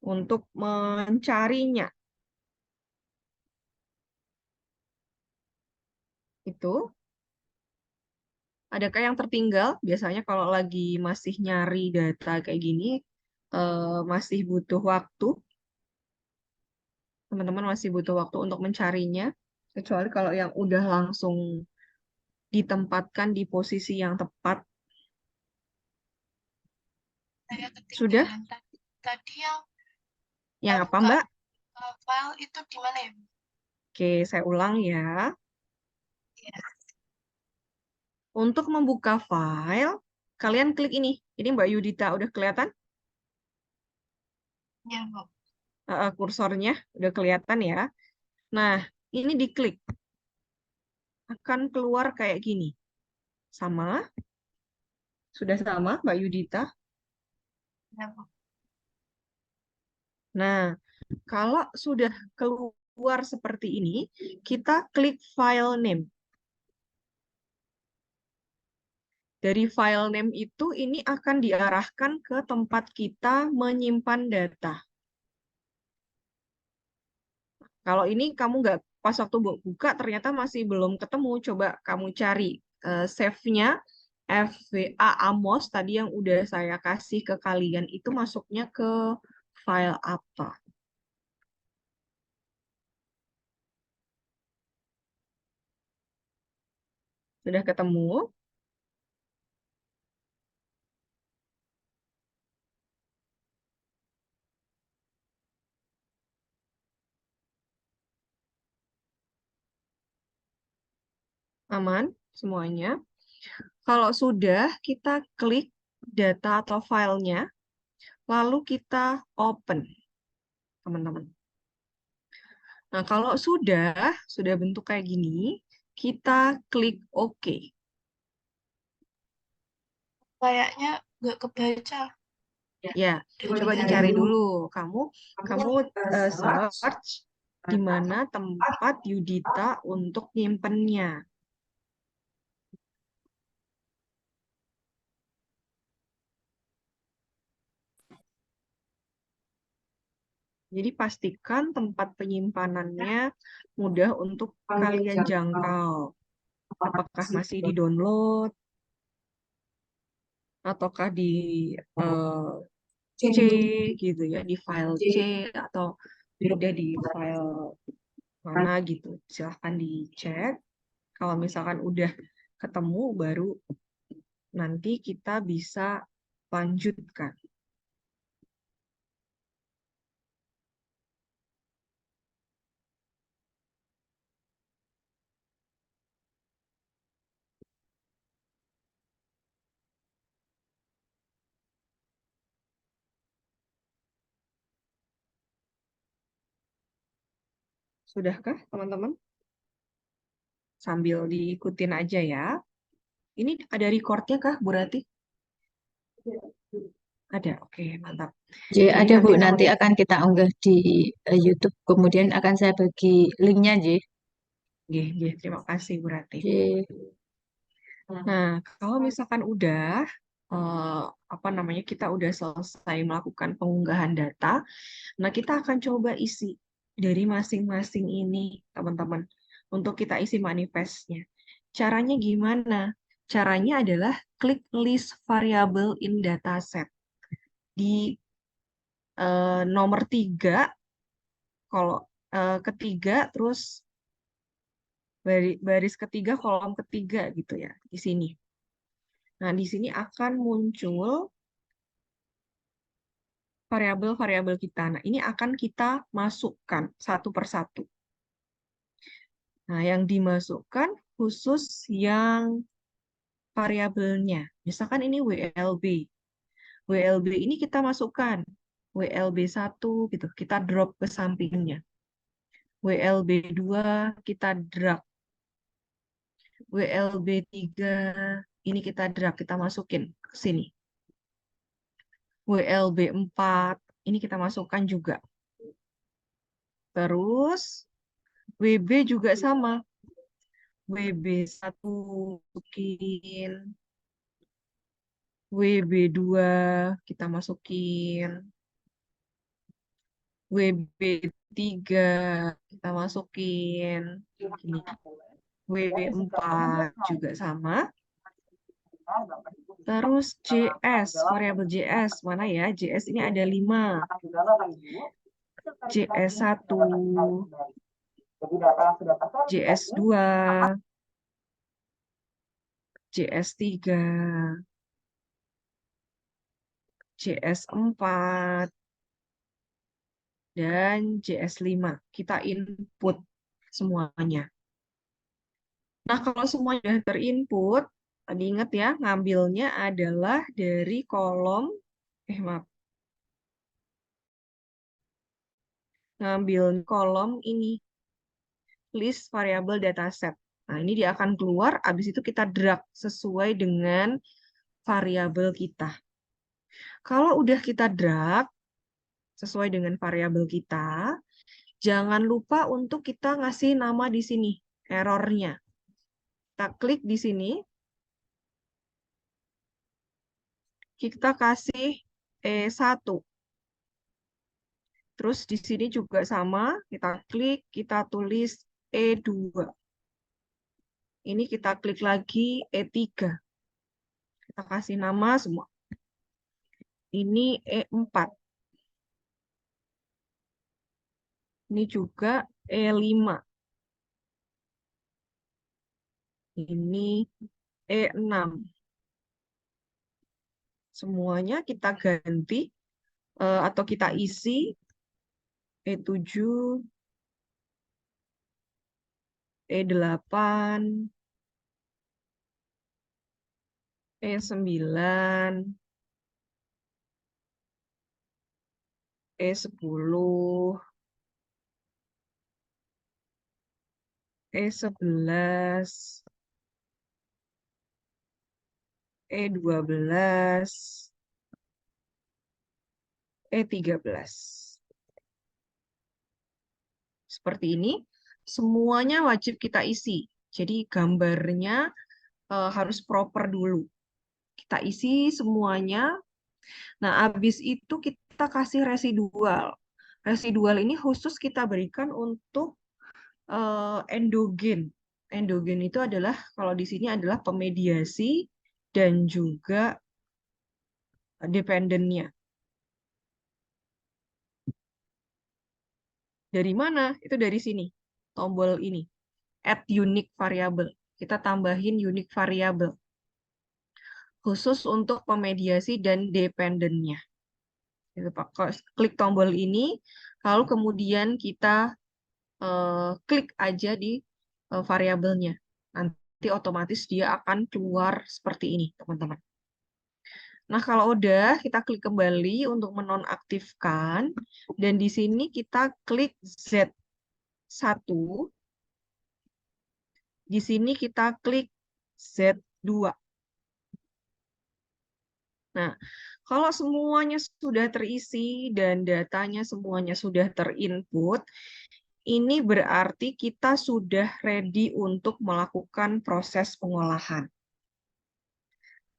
untuk mencarinya. Itu. Adakah yang tertinggal? Biasanya kalau lagi masih nyari data kayak gini, masih butuh waktu. Teman-teman masih butuh waktu untuk mencarinya. Kecuali kalau yang udah langsung ditempatkan di posisi yang tepat. Saya Sudah? ketinggalan tadi yang Yang apa, buka Mbak? file itu di mana ya? Oke, saya ulang ya. Ya, Untuk membuka file, kalian klik ini. Ini Mbak Yudita, udah kelihatan? ya, Bu. Kursornya udah kelihatan ya. Nah, ini diklik. Akan keluar kayak gini. Sama? Sudah sama, Mbak Yudita? Ya, Bu. Nah, kalau sudah keluar seperti ini, kita klik file name. Dari file name itu, ini akan diarahkan ke tempat kita menyimpan data. Kalau ini kamu nggak pas waktu buka, ternyata masih belum ketemu, coba kamu cari save-nya FVA Amos, tadi yang udah saya kasih ke kalian, itu masuknya ke file apa? Sudah ketemu? Aman semuanya? Kalau sudah, kita klik data atau filenya, lalu kita open, teman-teman. Nah, kalau sudah bentuk kayak gini, kita klik OK. Kayaknya nggak kebaca. Ya, Dari coba tadi. dicari dulu. Kamu search di mana tempat Yudita untuk nyimpennya. Jadi pastikan tempat penyimpanannya mudah untuk kalian jangkau. Apakah masih di-download? ataukah di eh, C gitu ya, di file C atau udah di file mana gitu. Silahkan dicek. Kalau misalkan udah ketemu, baru nanti kita bisa lanjutkan. Sudahkah, teman-teman? Sambil diikutin aja ya. Ini ada recordnya kah, Bu Rati? Ada, oke, mantap. Jadi Jadi ada Bu, nanti nanti akan kita unggah di YouTube, kemudian akan saya bagi linknya, Ji. terima kasih Bu Rati. Ji. Nah, kalau misalkan udah apa namanya, kita udah selesai melakukan pengunggahan data, nah kita akan coba isi dari masing-masing ini, teman-teman, untuk kita isi manifestnya. Caranya gimana? Caranya adalah klik list variable in dataset. Di nomor 3, kalau ketiga, terus baris ketiga, kolom ketiga gitu ya, di sini. Nah, di sini akan muncul variabel-variabel kita. Nah, ini akan kita masukkan satu persatu. Nah, yang dimasukkan khusus yang variabelnya. Misalkan ini WLB. WLB ini kita masukkan. WLB 1 gitu, kita drop ke sampingnya. WLB 2 kita drag. WLB 3 ini kita drag, kita masukin ke sini. WLB 4 ini kita masukkan juga. Terus WB juga sama. WB 1 masukin. WB 2 kita masukin. WB 3 kita masukin. Ini. WB 4 juga sama. Terus JS, variabel JS. Mana ya? JS ini ada 5. JS 1, JS 2, JS 3, JS 4, dan JS 5. Kita input semuanya. Nah, kalau semuanya sudah terinput, tadi ingat ya, ngambilnya adalah dari kolom, maaf, ngambil kolom ini, list variable dataset. Nah, ini dia akan keluar, habis itu kita drag sesuai dengan variabel kita. Kalau udah kita drag sesuai dengan variabel kita, jangan lupa untuk kita ngasih nama di sini, errornya. Kita klik di sini, kita kasih E1. Terus di sini juga sama, kita klik, kita tulis E2. Ini kita klik lagi E3. Kita kasih nama semua. Ini E4. Ini juga E5. Ini E6. Semuanya kita ganti atau kita isi E7, E8, E9, E10, E11, E12, E13. Seperti ini, semuanya wajib kita isi. Jadi gambarnya harus proper dulu. Kita isi semuanya. Nah, habis itu kita kasih residual. Residual ini khusus kita berikan untuk endogen. Endogen itu adalah, kalau di sini adalah pemediasi dan juga dependennya. Dari mana? Itu dari sini. Tombol ini. Add unique variable. Kita tambahin unique variable. Khusus untuk pemediasi dan dependennya. Gitu, Pak. Klik tombol ini, lalu kemudian kita klik aja di variabelnya. Nanti otomatis dia akan keluar seperti ini, teman-teman. Nah, kalau udah, kita klik kembali untuk menonaktifkan. Dan di sini kita klik Z1. Di sini kita klik Z2. Nah, kalau semuanya sudah terisi dan datanya semuanya sudah terinput, ini berarti kita sudah ready untuk melakukan proses pengolahan.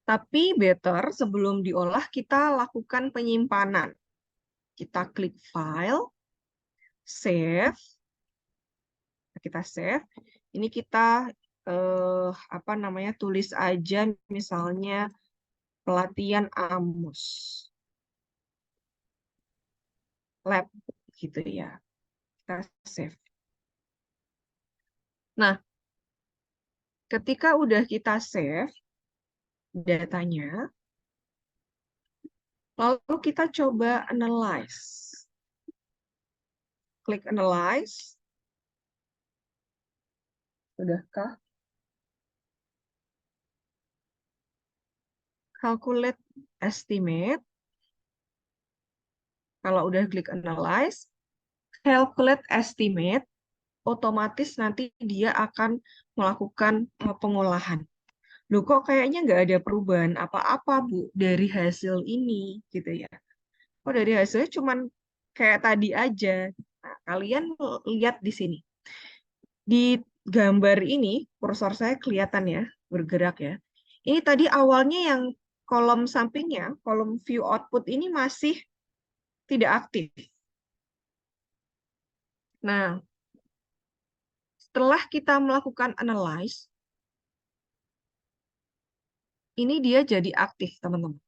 Tapi better sebelum diolah kita lakukan penyimpanan. Kita klik file, save. Kita save. Ini kita tulis aja misalnya pelatihan AMOS lab gitu ya. Kita save. Nah, ketika udah kita save datanya, lalu kita coba analyze. Klik analyze. Sudahkah? Calculate estimate. Kalau udah klik analyze, calculate estimate, otomatis nanti dia akan melakukan pengolahan. Loh kok kayaknya nggak ada perubahan apa-apa, Bu, dari hasil ini, gitu ya. Oh, dari hasilnya cuman kayak tadi aja. Nah, kalian lihat di sini. Di gambar ini, kursor saya kelihatan ya, bergerak ya. Ini tadi awalnya yang kolom sampingnya, kolom view output ini masih tidak aktif. Nah, setelah kita melakukan analyze, ini dia jadi aktif, teman-teman.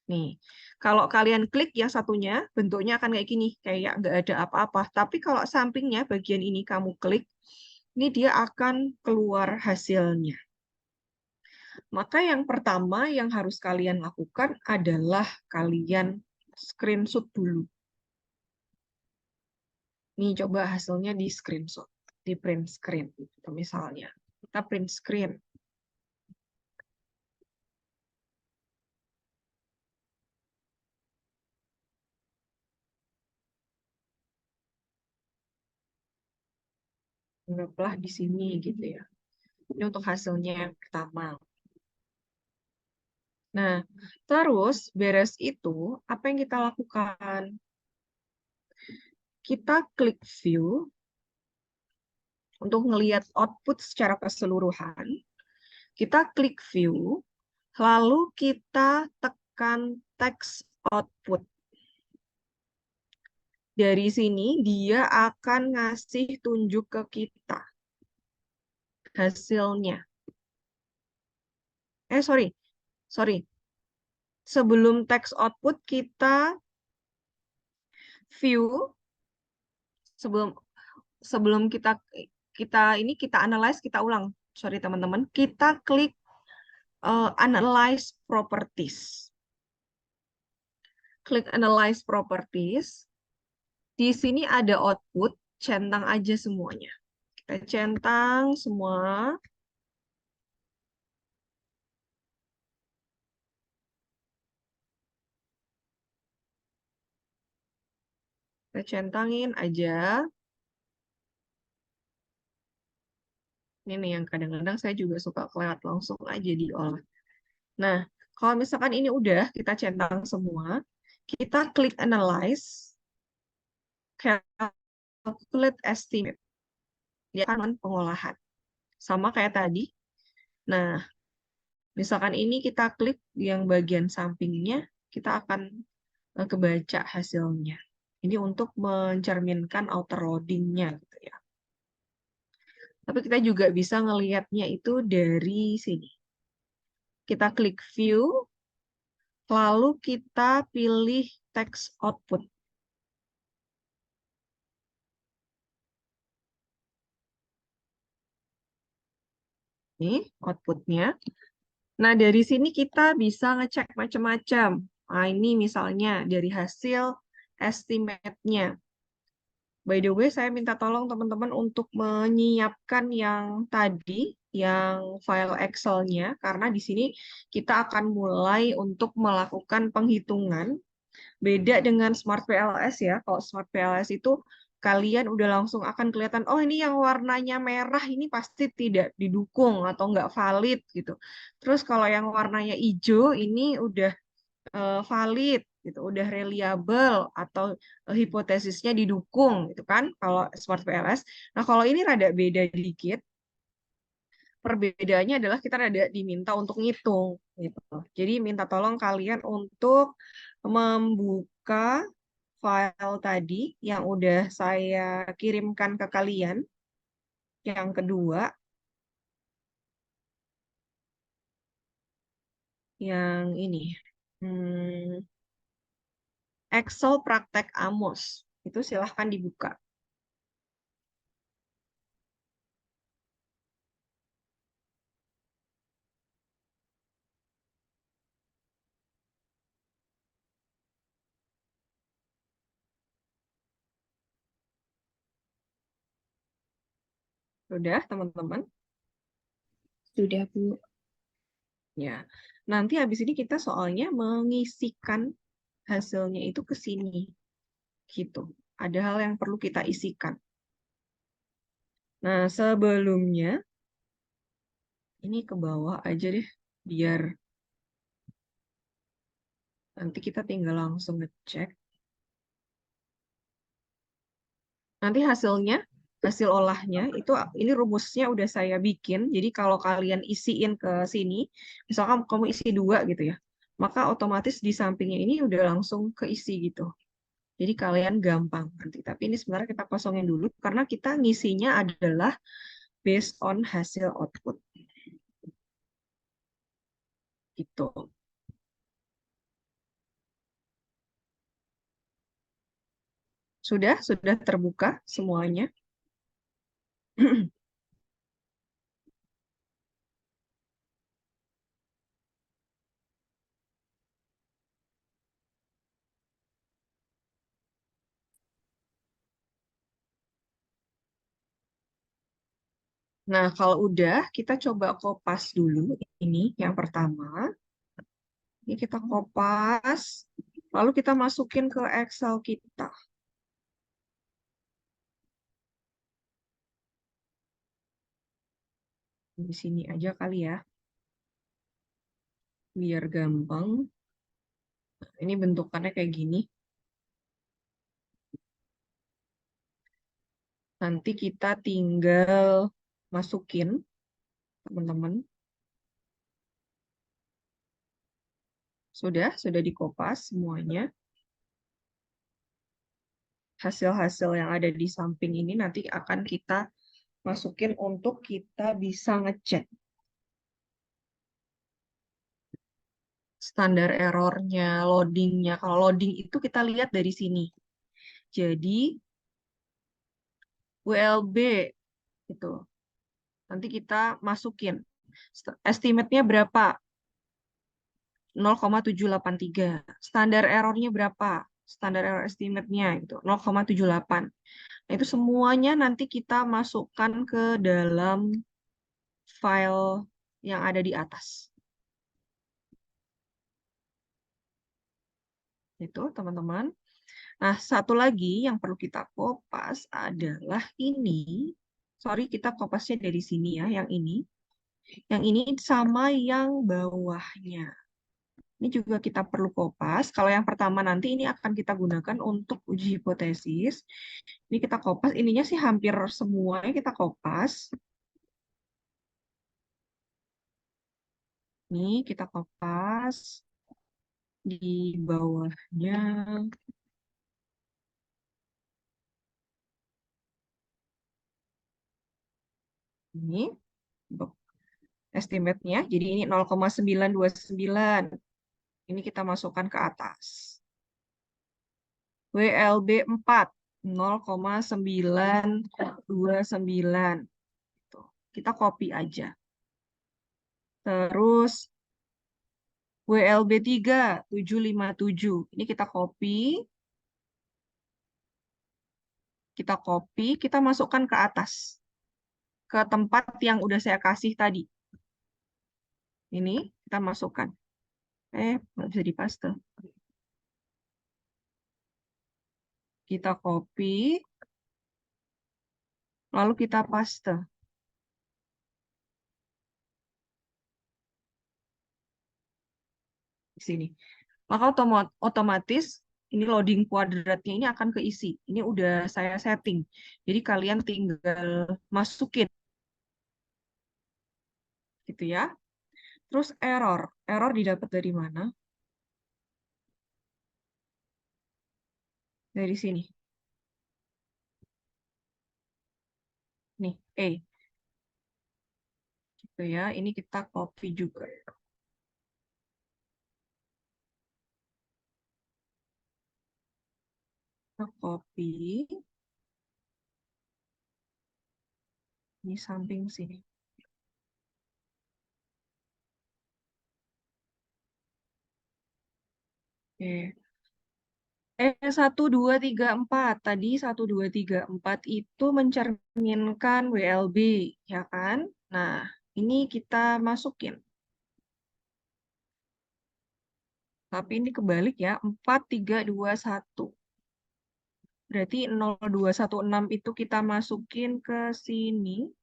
Nih, kalau kalian klik yang satunya, bentuknya akan kayak gini, kayak nggak ada apa-apa. Tapi kalau sampingnya, bagian ini kamu klik, ini dia akan keluar hasilnya. Maka yang pertama yang harus kalian lakukan adalah kalian screenshot dulu. Nih, coba hasilnya di screenshot, di print screen, gitu, misalnya. Kita print screen. Anggaplah di sini gitu ya. Ini untuk hasilnya yang pertama. Nah, terus beres itu, apa yang kita lakukan? Kita klik view untuk ngelihat output secara keseluruhan. Kita klik view, lalu kita tekan text output. Dari sini dia akan ngasih tunjuk ke kita hasilnya. Sorry. Sebelum text output kita view, sebelum kita analyze, kita ulang. Sorry teman-teman, kita klik analyze properties. Klik analyze properties. Di sini ada output, centang aja semuanya. Kita centang semua. Kita centangin aja. Ini nih yang kadang-kadang saya juga suka kelewat, langsung aja diolah. Nah, kalau misalkan ini udah kita centang semua, kita klik analyze, calculate estimate. Dia akan pengolahan. Sama kayak tadi. Nah, misalkan ini kita klik yang bagian sampingnya, kita akan kebaca hasilnya. Ini untuk mencerminkan outer loading-nya gitu ya. Tapi kita juga bisa ngelihatnya itu dari sini. Kita klik view, Lalu kita pilih text output. Ini outputnya. Nah, dari sini kita bisa ngecek macam-macam. Nah, ini misalnya dari hasil estimate-nya. By the way, saya minta tolong teman-teman untuk menyiapkan yang tadi, yang file Excel-nya, karena di sini kita akan mulai untuk melakukan penghitungan. Beda dengan Smart PLS ya. Kalau Smart PLS itu kalian udah langsung akan kelihatan, oh ini yang warnanya merah ini pasti tidak didukung atau nggak valid gitu. Terus kalau yang warnanya hijau ini udah valid gitu, udah reliable atau hipotesisnya didukung gitu kan kalau Smart PLS. Nah, kalau ini rada beda dikit. Perbedaannya adalah kita rada diminta untuk ngitung gitu. Jadi minta tolong kalian untuk membuka file tadi yang udah saya kirimkan ke kalian. Yang kedua, yang ini. Hmm, Excel praktek Amos. Itu silahkan dibuka. Sudah, teman-teman? Sudah, Bu. Ya. Nanti habis ini kita soalnya mengisikan hasilnya itu ke sini. Gitu. Ada hal yang perlu kita isikan. Nah, sebelumnya ini ke bawah aja deh, biar nanti kita tinggal langsung ngecek. Nanti hasilnya, hasil olahnya, itu ini rumusnya udah saya bikin. Jadi kalau kalian isiin ke sini, misalkan kamu isi 2 gitu ya, maka otomatis di sampingnya ini udah langsung keisi gitu. Jadi kalian gampang nanti. Tapi ini sebenarnya kita kosongin dulu, karena kita ngisinya adalah based on hasil output. Gitu. Sudah terbuka semuanya. Nah, kalau udah, kita coba kopas dulu. Ini yang pertama. Ini kita kopas. Lalu kita masukin ke Excel kita. Di sini aja kali ya. Biar gampang. Ini bentukannya kayak gini. Nanti kita tinggal masukin, teman-teman. Sudah dikopas semuanya. Hasil-hasil yang ada di samping ini nanti akan kita masukin untuk kita bisa ngecek standar errornya, loadingnya. Kalau loading itu kita lihat dari sini. Jadi WLB itu nanti kita masukin estimate-nya berapa? 0,783. Standar errornya berapa? Standar error estimate-nya itu 0,78. Nah, itu semuanya nanti kita masukkan ke dalam file yang ada di atas. Itu, teman-teman. Nah, satu lagi yang perlu kita kopas adalah ini. Sorry, kita kopasnya dari sini ya, yang ini. Yang ini sama yang bawahnya. Ini juga kita perlu kopas. Kalau yang pertama nanti ini akan kita gunakan untuk uji hipotesis. Ini kita kopas, ininya sih hampir semuanya kita kopas. Ini kita kopas di bawahnya. Ini untuk estimate-nya. Jadi ini 0,929. Ini kita masukkan ke atas. WLB 4, 0,929. Tuh, kita copy aja. Terus WLB 3, 757. Ini kita copy, kita masukkan ke atas. Ke tempat yang udah saya kasih tadi. Ini kita masukkan. Nggak bisa dipaste. Kita copy, lalu kita paste. Di sini. Maka otomatis ini loading kuadratnya ini akan keisi. Ini udah saya setting. Jadi kalian tinggal masukin. Gitu ya. Terus error. Error didapat dari mana? Dari sini. Nih, gitu ya. Ini kita copy juga. Kita copy. Ini samping sini. Oke. 1, 2, 3, 4. Tadi 1, 2, 3, 4 itu mencerminkan WLB, ya kan? Nah, ini kita masukin. Tapi ini kebalik ya, 4, 3, 2, 1. Berarti 0, 2, 1, 6 itu kita masukin ke sini.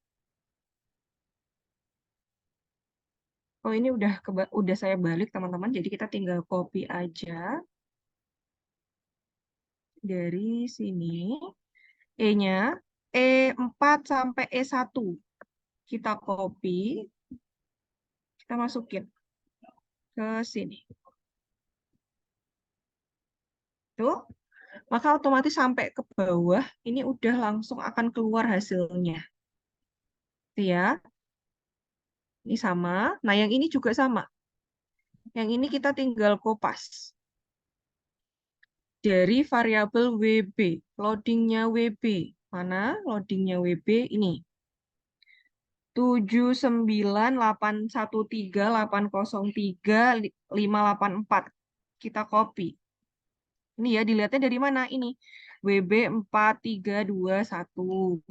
Oh, ini udah saya balik, teman-teman. Jadi kita tinggal copy aja dari sini. E-nya, E4 sampai E1. Kita copy, kita masukin ke sini. Tuh, maka otomatis sampai ke bawah, ini udah langsung akan keluar hasilnya. Tuh ya. Ini sama. Nah, yang ini juga sama. Yang ini kita tinggal kopas. Dari variabel WB. Loadingnya WB. Mana loadingnya WB? Ini. 79813803584. Kita copy. Ini ya, dilihatnya dari mana? Ini. WB 4321.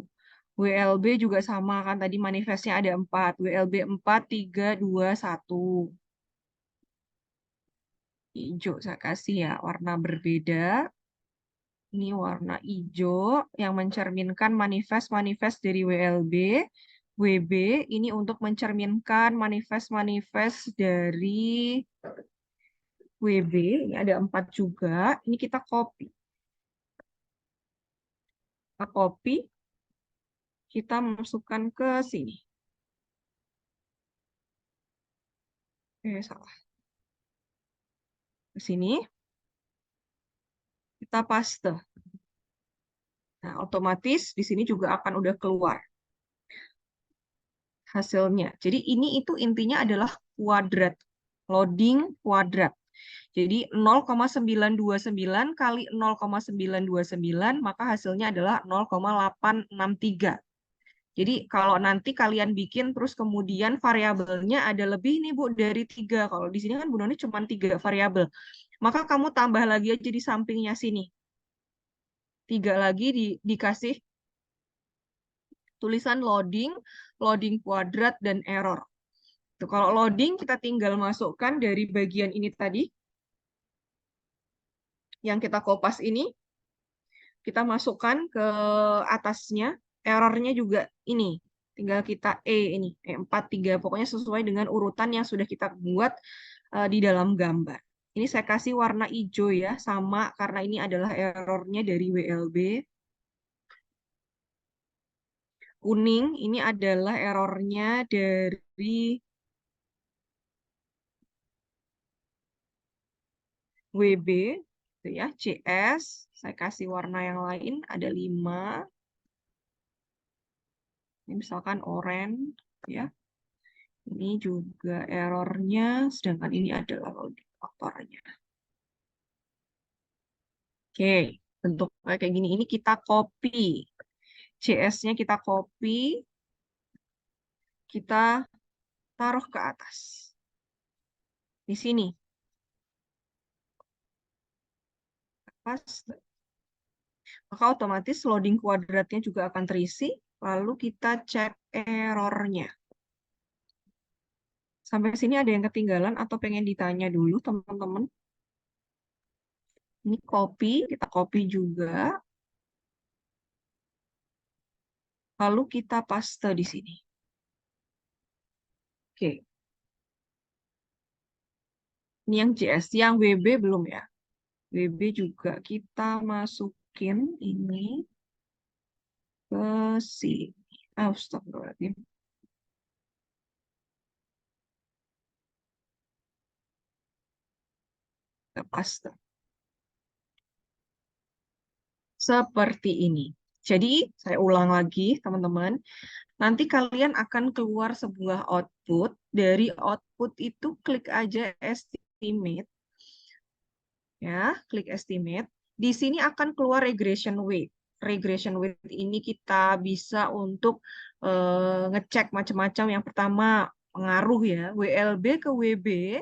WLB juga sama kan, tadi manifestnya ada 4. WLB 4321. Hijau saya kasih ya, warna berbeda. Ini warna hijau yang mencerminkan manifest-manifest dari WLB. WB ini untuk mencerminkan manifest-manifest dari WB. Ini ada 4 juga. Ini kita copy. Kita copy. Kita masukkan ke sini. Salah. Ke sini. Kita paste. Nah, otomatis di sini juga akan udah keluar hasilnya. Jadi ini itu intinya adalah kuadrat. Loading kuadrat. Jadi 0,929 kali 0,929 maka hasilnya adalah 0,863. Jadi kalau nanti kalian bikin terus kemudian variabelnya ada lebih nih Bu dari 3. Kalau di sini kan Bu Noni cuma 3 variabel. Maka kamu tambah lagi aja di sampingnya sini. 3 lagi dikasih tulisan loading, loading kuadrat, dan error. Tuh, kalau loading kita tinggal masukkan dari bagian ini tadi. Yang kita kopas ini. Kita masukkan ke atasnya. Errornya juga ini. Tinggal kita ini. E43. Pokoknya sesuai dengan urutan yang sudah kita buat di dalam gambar. Ini saya kasih warna hijau ya. Sama karena ini adalah errornya dari WLB. Kuning ini adalah errornya dari WB, gitu ya, CS. Saya kasih warna yang lain, ada 5. Ini misalkan oranye, ya. Ini juga errornya, sedangkan ini adalah loading. faktornya. Oke, bentuknya kayak gini. Ini kita copy. JS-nya kita copy, kita taruh ke atas. Di sini. Paste. Maka otomatis loading kuadratnya juga akan terisi, lalu kita cek errornya. Sampai sini ada yang ketinggalan atau pengen ditanya dulu, teman-teman? Ini copy, kita copy juga. Lalu kita paste di sini. Oke. Ini yang JS, yang WB belum ya? WB juga kita masukin ini ke sini. Astagfirullahaladzim. Kita paste. Seperti ini. Jadi, saya ulang lagi, teman-teman. Nanti kalian akan keluar sebuah output. Dari output itu klik aja estimate. Ya, klik estimate. Di sini akan keluar regression weight. Regression weight ini kita bisa untuk ngecek macam-macam. Yang pertama, pengaruh ya. WLB ke WB.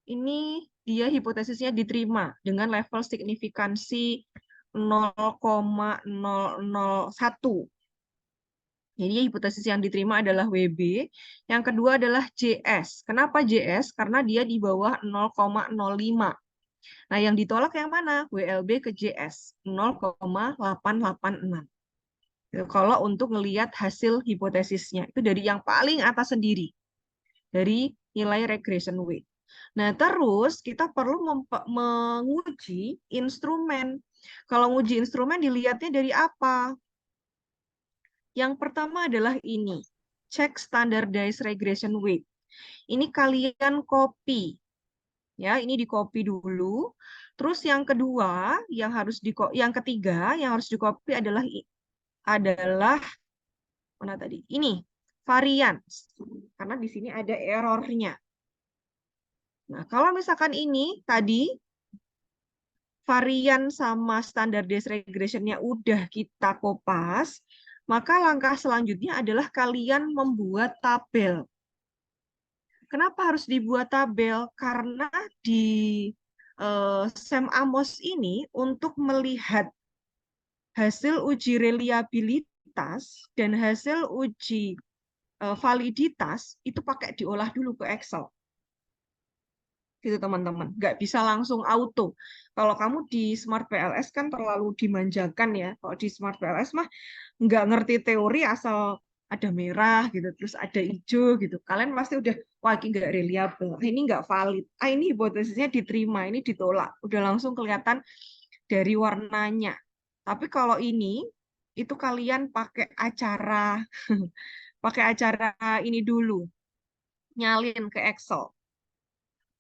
Ini dia hipotesisnya diterima dengan level signifikansi 0,001. Jadi hipotesis yang diterima adalah WB. Yang kedua adalah JS. Kenapa JS? Karena dia di bawah 0,05. Nah, yang ditolak yang mana? WLB ke JS. 0,886. Kalau untuk melihat hasil hipotesisnya. Itu dari yang paling atas sendiri. Dari nilai regression weight. Nah, terus kita perlu menguji instrumen. Kalau menguji instrumen dilihatnya dari apa? Yang pertama adalah ini. Check standardized regression weight. Ini kalian copy. Ya, ini di-copy dulu. Terus yang kedua, yang ketiga yang harus di-copy adalah mana tadi? Ini, variance. Karena di sini ada errornya. Nah, kalau misalkan ini tadi varian sama standardized regression-nya udah kita kopas, maka langkah selanjutnya adalah kalian membuat tabel. Kenapa harus dibuat tabel? Karena di Sam Amos ini untuk melihat hasil uji reliabilitas dan hasil uji validitas itu pakai diolah dulu ke Excel. Gitu teman-teman, nggak bisa langsung auto. Kalau kamu di Smart PLS kan terlalu dimanjakan ya. Kalau di Smart PLS mah nggak ngerti teori asal ada merah gitu, terus ada hijau gitu. Kalian pasti udah, wah ini nggak reliable, ini nggak valid, ini hipotesisnya diterima, ini ditolak. Udah langsung kelihatan dari warnanya. Tapi kalau ini, itu kalian pakai acara, pakai acara ini dulu, nyalin ke Excel.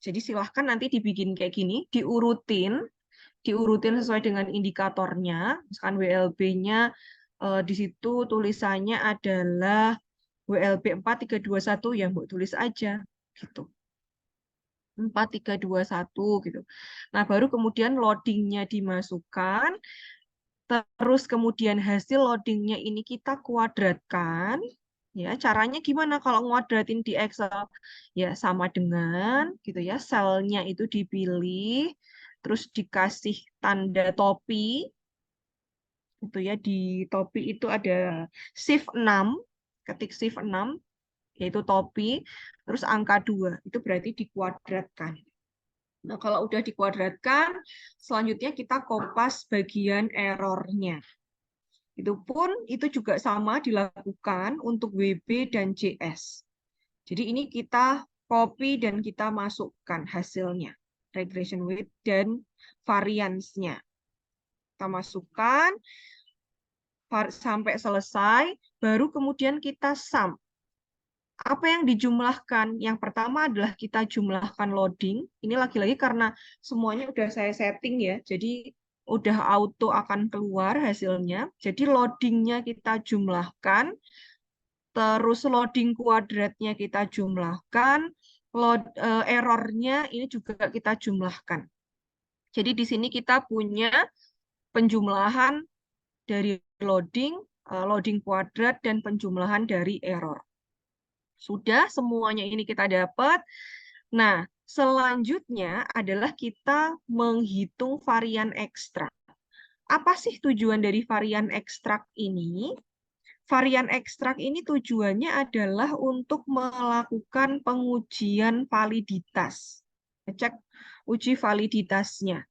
Jadi silahkan nanti dibikin kayak gini, diurutin sesuai dengan indikatornya. Misalkan WLB-nya di situ tulisannya adalah WLB 4321, ya Mbak tulis aja gitu. 4321 gitu. Nah, baru kemudian loadingnya dimasukkan, terus kemudian hasil loadingnya ini kita kuadratkan. Ya, caranya gimana kalau nguadratin di Excel? Ya, sama dengan gitu ya, selnya itu dipilih, terus dikasih tanda topi. Itu ya, di topi itu ada shift 6, ketik shift 6, yaitu topi, terus angka 2, itu berarti dikuadratkan. Nah, kalau udah dikuadratkan, selanjutnya kita kopas bagian errornya. Itu juga sama dilakukan untuk WB dan JS. Jadi ini kita copy dan kita masukkan hasilnya, regression weight dan variance-nya. Kita masukkan sampai selesai, baru kemudian kita sum. Apa yang dijumlahkan? Yang pertama adalah kita jumlahkan loading. Ini lagi-lagi karena semuanya udah saya setting ya, jadi udah auto akan keluar hasilnya. Jadi loadingnya kita jumlahkan, terus loading kuadratnya kita jumlahkan, errornya ini juga kita jumlahkan. Jadi di sini kita punya penjumlahan dari loading, loading kuadrat, dan penjumlahan dari error. Sudah semuanya ini kita dapat. Nah, selanjutnya adalah kita menghitung varian ekstrak. Apa sih tujuan dari varian ekstrak ini? Varian ekstrak ini tujuannya adalah untuk melakukan pengujian validitas. Cek uji validitasnya.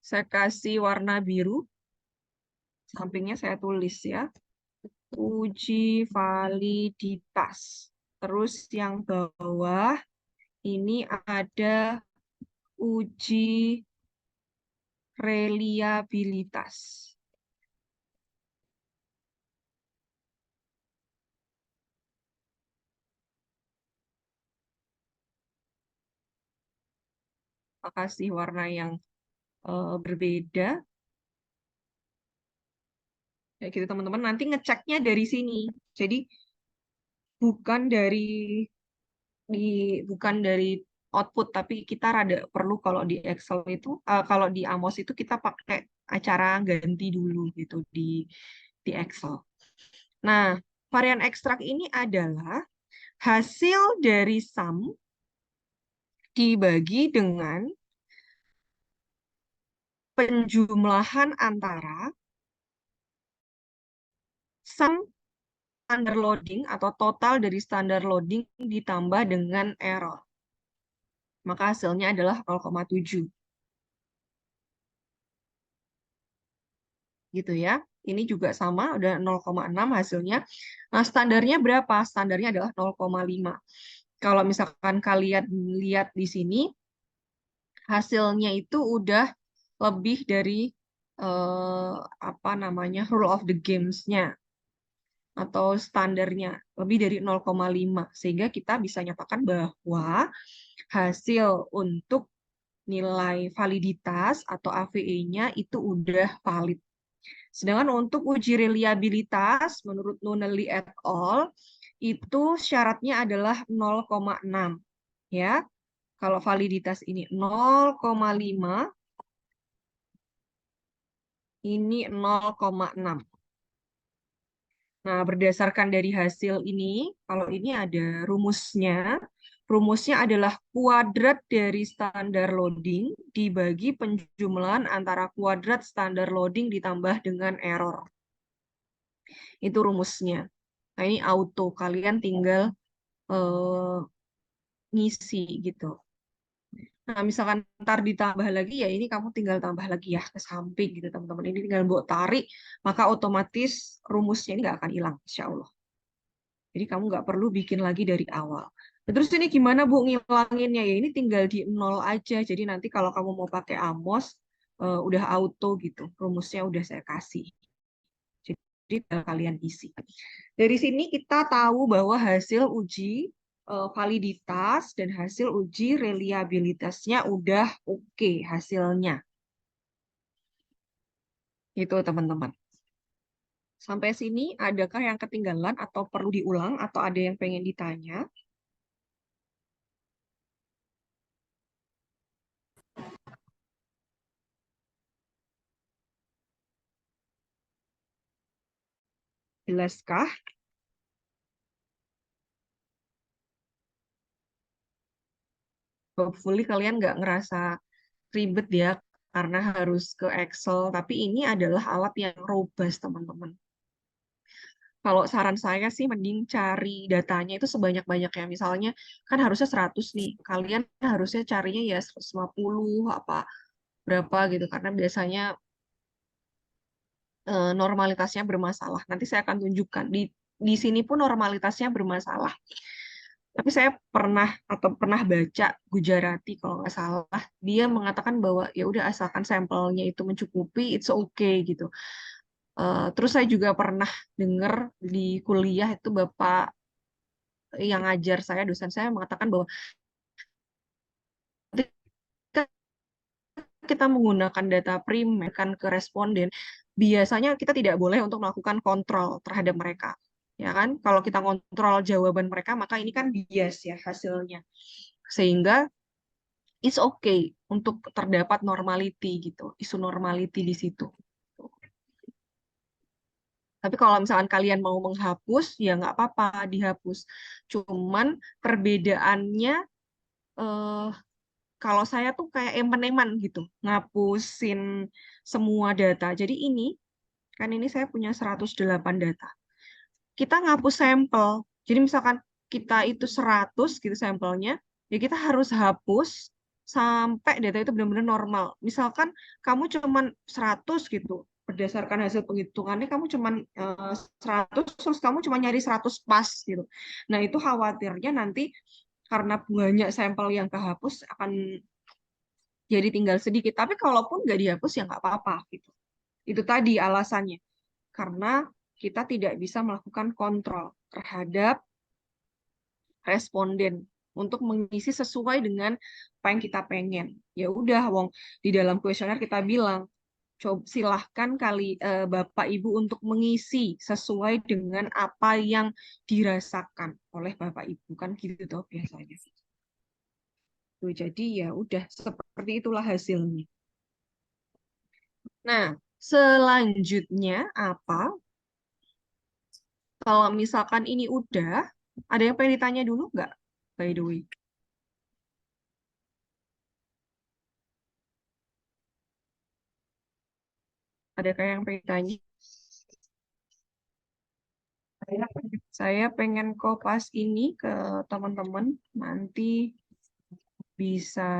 Saya kasih warna biru. Sampingnya saya tulis ya. Uji validitas. Terus yang bawah ini ada uji reliabilitas. Saya kasih warna yang berbeda. Kayak gitu teman-teman. Nanti ngeceknya dari sini. Jadi bukan dari output, tapi kita rada perlu kalau di Excel itu, kalau di Amos itu kita pakai acara ganti dulu gitu di Excel. Nah, varian ekstrak ini adalah hasil dari sum dibagi dengan penjumlahan antara sum standar loading atau total dari standar loading ditambah dengan error. Maka hasilnya adalah 0,7. Gitu ya. Ini juga sama, udah 0,6 hasilnya. Nah, standarnya berapa? Standarnya adalah 0,5. Kalau misalkan kalian lihat di sini, hasilnya itu udah lebih dari apa namanya rule of the games-nya atau standarnya lebih dari 0,5, sehingga kita bisa nyatakan bahwa hasil untuk nilai validitas atau AVE-nya itu udah valid. Sedangkan untuk uji reliabilitas menurut Nunnally et al. Itu syaratnya adalah 0,6 ya. Kalau validitas ini 0,5, ini 0,6. Nah, berdasarkan dari hasil ini, kalau ini ada rumusnya. Rumusnya adalah kuadrat dari standar loading dibagi penjumlahan antara kuadrat standar loading ditambah dengan error. Itu rumusnya. Nah, ini auto. Kalian tinggal ngisi gitu. Nah, misalkan ntar ditambah lagi, ya ini kamu tinggal tambah lagi ya ke samping gitu, teman-teman. Ini tinggal buat tarik, maka otomatis rumusnya ini nggak akan hilang, insya Allah. Jadi kamu nggak perlu bikin lagi dari awal. Nah, terus ini gimana Bu ngilanginnya? Ya ini tinggal di nol aja. Jadi nanti kalau kamu mau pakai Amos, udah auto gitu. Rumusnya udah saya kasih. Jadi kalian isi. Dari sini kita tahu bahwa hasil uji validitas dan hasil uji reliabilitasnya udah oke hasilnya. Itu teman-teman. Sampai sini adakah yang ketinggalan atau perlu diulang atau ada yang pengen ditanya? Jelaskah? Hopefully kalian nggak ngerasa ribet ya karena harus ke Excel. Tapi ini adalah alat yang robust, teman-teman. Kalau saran saya sih mending cari datanya itu sebanyak-banyaknya. Misalnya kan harusnya 100 nih. Kalian harusnya carinya ya 150 apa berapa gitu. Karena biasanya normalitasnya bermasalah. Nanti saya akan tunjukkan. Di sini pun normalitasnya bermasalah. Tapi saya pernah baca Gujarati kalau nggak salah, dia mengatakan bahwa ya udah asalkan sampelnya itu mencukupi, it's okay gitu. Terus saya juga pernah dengar di kuliah itu Bapak yang ngajar saya, dosen saya mengatakan bahwa ketika kita menggunakan data primer kan ke responden, biasanya kita tidak boleh untuk melakukan kontrol terhadap mereka. Ya, ya kan? Kalau kita kontrol jawaban mereka, maka ini kan bias ya hasilnya. Sehingga it's okay untuk terdapat normality gitu, isu normality di situ. Tapi kalau misalkan kalian mau menghapus, ya nggak apa-apa dihapus. Cuman perbedaannya, eh, kalau saya tuh kayak eman-eman gitu, ngapusin semua data. Jadi kan ini saya punya 108 data. Kita ngapus sampel. Jadi misalkan kita itu 100 gitu sampelnya, ya kita harus hapus sampai data itu benar-benar normal. Misalkan kamu cuman 100 gitu, berdasarkan hasil penghitungannya kamu cuman 100, terus kamu cuma nyari 100 pas gitu. Nah, itu khawatirnya nanti karena banyak sampel yang kehapus akan jadi tinggal sedikit. Tapi kalaupun nggak dihapus ya nggak apa-apa gitu. Itu tadi alasannya. Karena kita tidak bisa melakukan kontrol terhadap responden untuk mengisi sesuai dengan apa yang kita pengen. Ya udah, wong di dalam kuesioner kita bilang, coba silahkan Bapak Ibu untuk mengisi sesuai dengan apa yang dirasakan oleh Bapak Ibu, kan gitu toh biasanya. Tuh, jadi ya udah seperti itulah hasilnya. Nah, selanjutnya apa? Kalau misalkan ini udah, ada yang pengen ditanya dulu nggak? By the way. Adakah yang pengen tanya? Saya pengen kopas ini ke teman-teman. Nanti bisa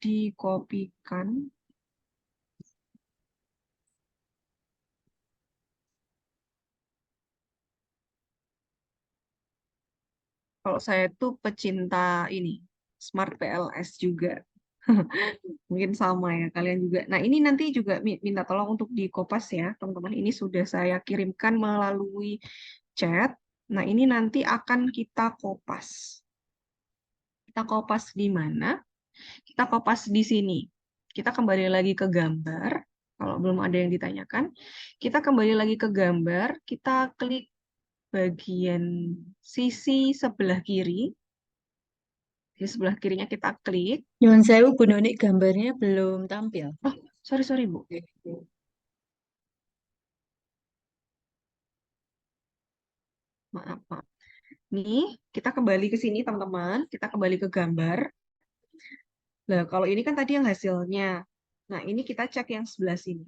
dikopikan. Kalau saya tuh pecinta ini, Smart PLS juga. Mungkin sama ya, kalian juga. Nah, ini nanti juga minta tolong untuk dikopas ya, teman-teman. Ini sudah saya kirimkan melalui chat. Nah, ini nanti akan kita kopas. Kita kopas di mana? Kita kopas di sini. Kita kembali lagi ke gambar. Kalau belum ada yang ditanyakan, kita kembali lagi ke gambar. Kita klik bagian sisi sebelah kiri. Di sebelah kirinya kita klik. Nyuwun sewu Bu Nuni, gambarnya belum tampil. Oh, sorry Bu. Maaf, Pak. Nih, kita kembali ke sini, teman-teman. Kita kembali ke gambar. Nah, kalau ini kan tadi yang hasilnya. Nah, ini kita cek yang sebelah sini.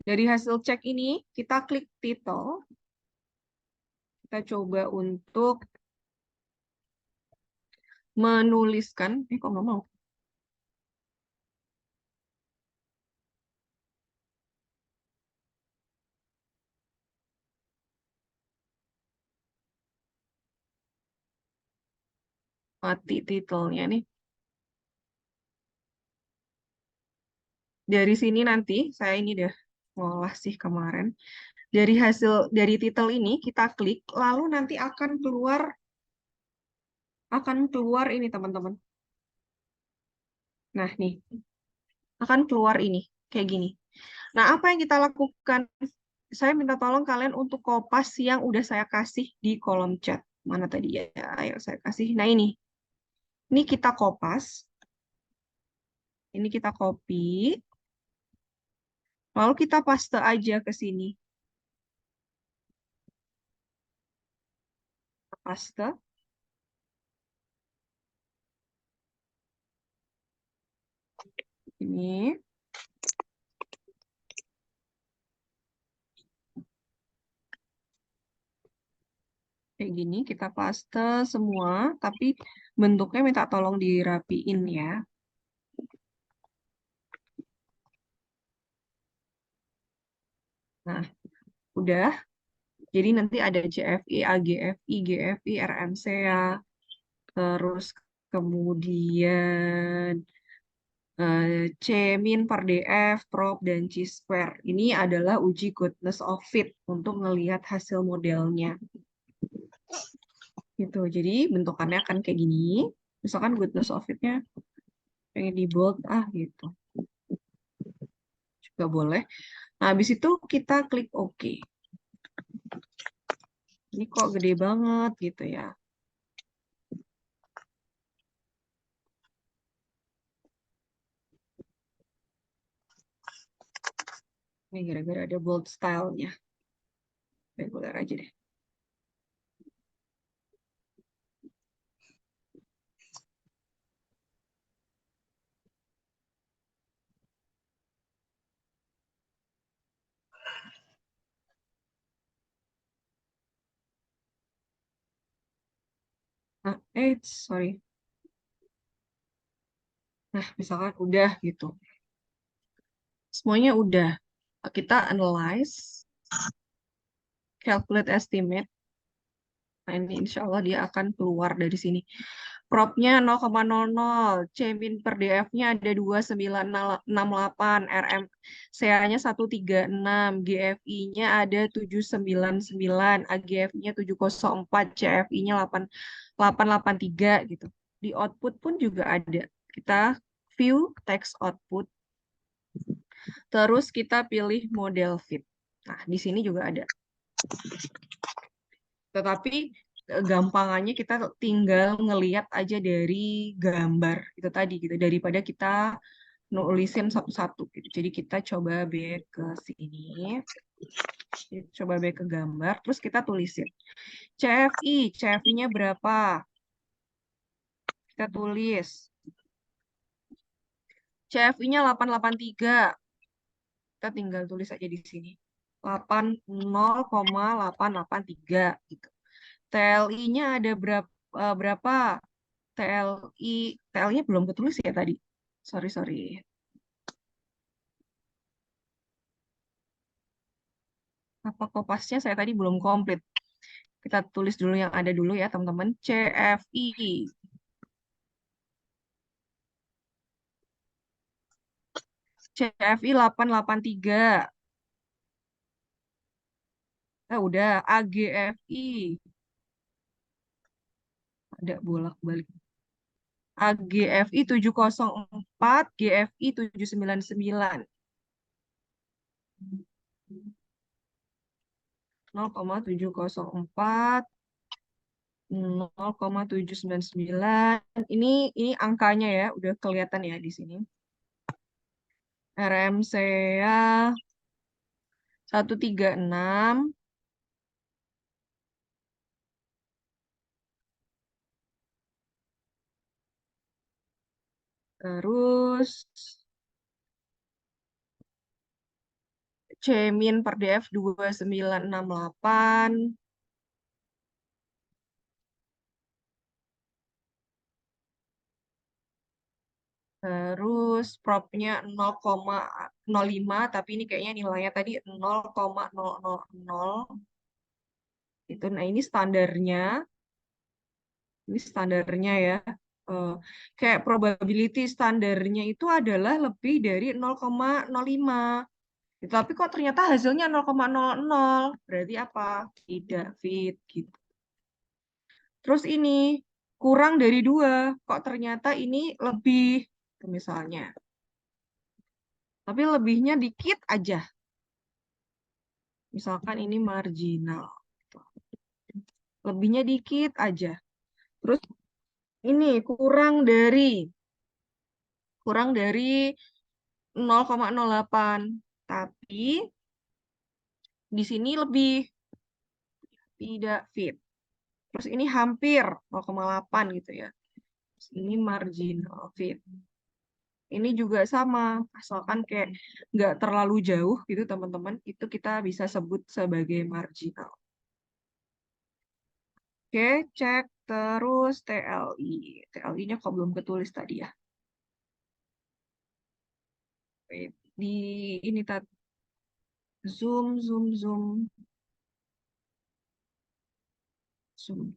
Dari hasil cek ini, kita klik title. Kita coba untuk menuliskan. Kok nggak mau? Mati titelnya nih. Dari sini nanti, saya ini udah ngolah sih kemarin. Dari titel ini, kita klik, lalu nanti akan keluar ini teman-teman. Nah, nih. Akan keluar ini, kayak gini. Nah, apa yang kita lakukan? Saya minta tolong kalian untuk kopas yang udah saya kasih di kolom chat. Mana tadi ya? Ayo saya kasih. Nah, ini. Ini kita kopas. Ini kita copy. Lalu kita paste aja ke sini. Paste. Ini. Kayak gini, kita paste semua, tapi bentuknya minta tolong dirapiin ya. Nah, udah. Jadi nanti ada JFI, AGFI, GFI, RMCA, terus kemudian C-min per DF, prop, dan Chi-square. Ini adalah uji goodness of fit untuk melihat hasil modelnya. Gitu. Jadi bentukannya akan kayak gini. Misalkan goodness of fit-nya pengen di bold, gitu. Juga boleh. Nah, habis itu kita klik OK. Ini kok gede banget gitu ya. Ini gara-gara ada bold style-nya. Reguler aja deh. Nah, sorry. Nah, misalkan udah gitu. Semuanya udah. Kita analyze, calculate estimate. Nah, ini insya Allah dia akan keluar dari sini. Propnya 0,00, C-min per DF-nya ada 2968, RMCA-nya 136, GFI-nya ada 799, AGF-nya 704, CFI-nya 8883 gitu. Di output pun juga ada. Kita view text output, terus kita pilih model fit. Nah, di sini juga ada. Tetapi gampangannya kita tinggal ngeliat aja dari gambar itu tadi gitu daripada kita nulisin satu-satu gitu. Jadi kita coba back ke sini. Coba back ke gambar terus kita tulisin. CFI-nya berapa? Kita tulis. CFI-nya 883. Kita tinggal tulis aja di sini. 0,883 gitu. TLI-nya ada berapa? TL-nya belum ketulis ya tadi. Sorry. Apa kopasnya saya tadi belum komplit. Kita tulis dulu yang ada dulu ya, teman-teman. CFI. CFI 883. Udah. AGFI. Ada bolak-balik. AGFI 704, GFI 799. 0,704, 0,799. Ini angkanya ya, udah kelihatan ya di sini. RMCA 136. Terus C-min per DF 2968. Terus propnya 0,05, tapi ini kayaknya nilainya tadi 0,000. Itu, nah ini standarnya. Ini standarnya ya. Eh, kayak probability standarnya itu adalah lebih dari 0,05. Tapi kok ternyata hasilnya 0,00. Berarti apa? Tidak fit gitu. Terus ini kurang dari 2. Kok ternyata ini lebih misalnya. Tapi lebihnya dikit aja. Misalkan ini marginal. Lebihnya dikit aja. Terus ini kurang dari 0,08. Tapi di sini lebih tidak fit. Terus ini hampir 0,8 gitu ya. Terus ini marginal fit. Ini juga sama, asalkan kayak nggak terlalu jauh gitu teman-teman, itu kita bisa sebut sebagai marginal. Oke, cek terus TLI. TLI-nya kok belum ketulis tadi ya? Wait, di ini tadi zoom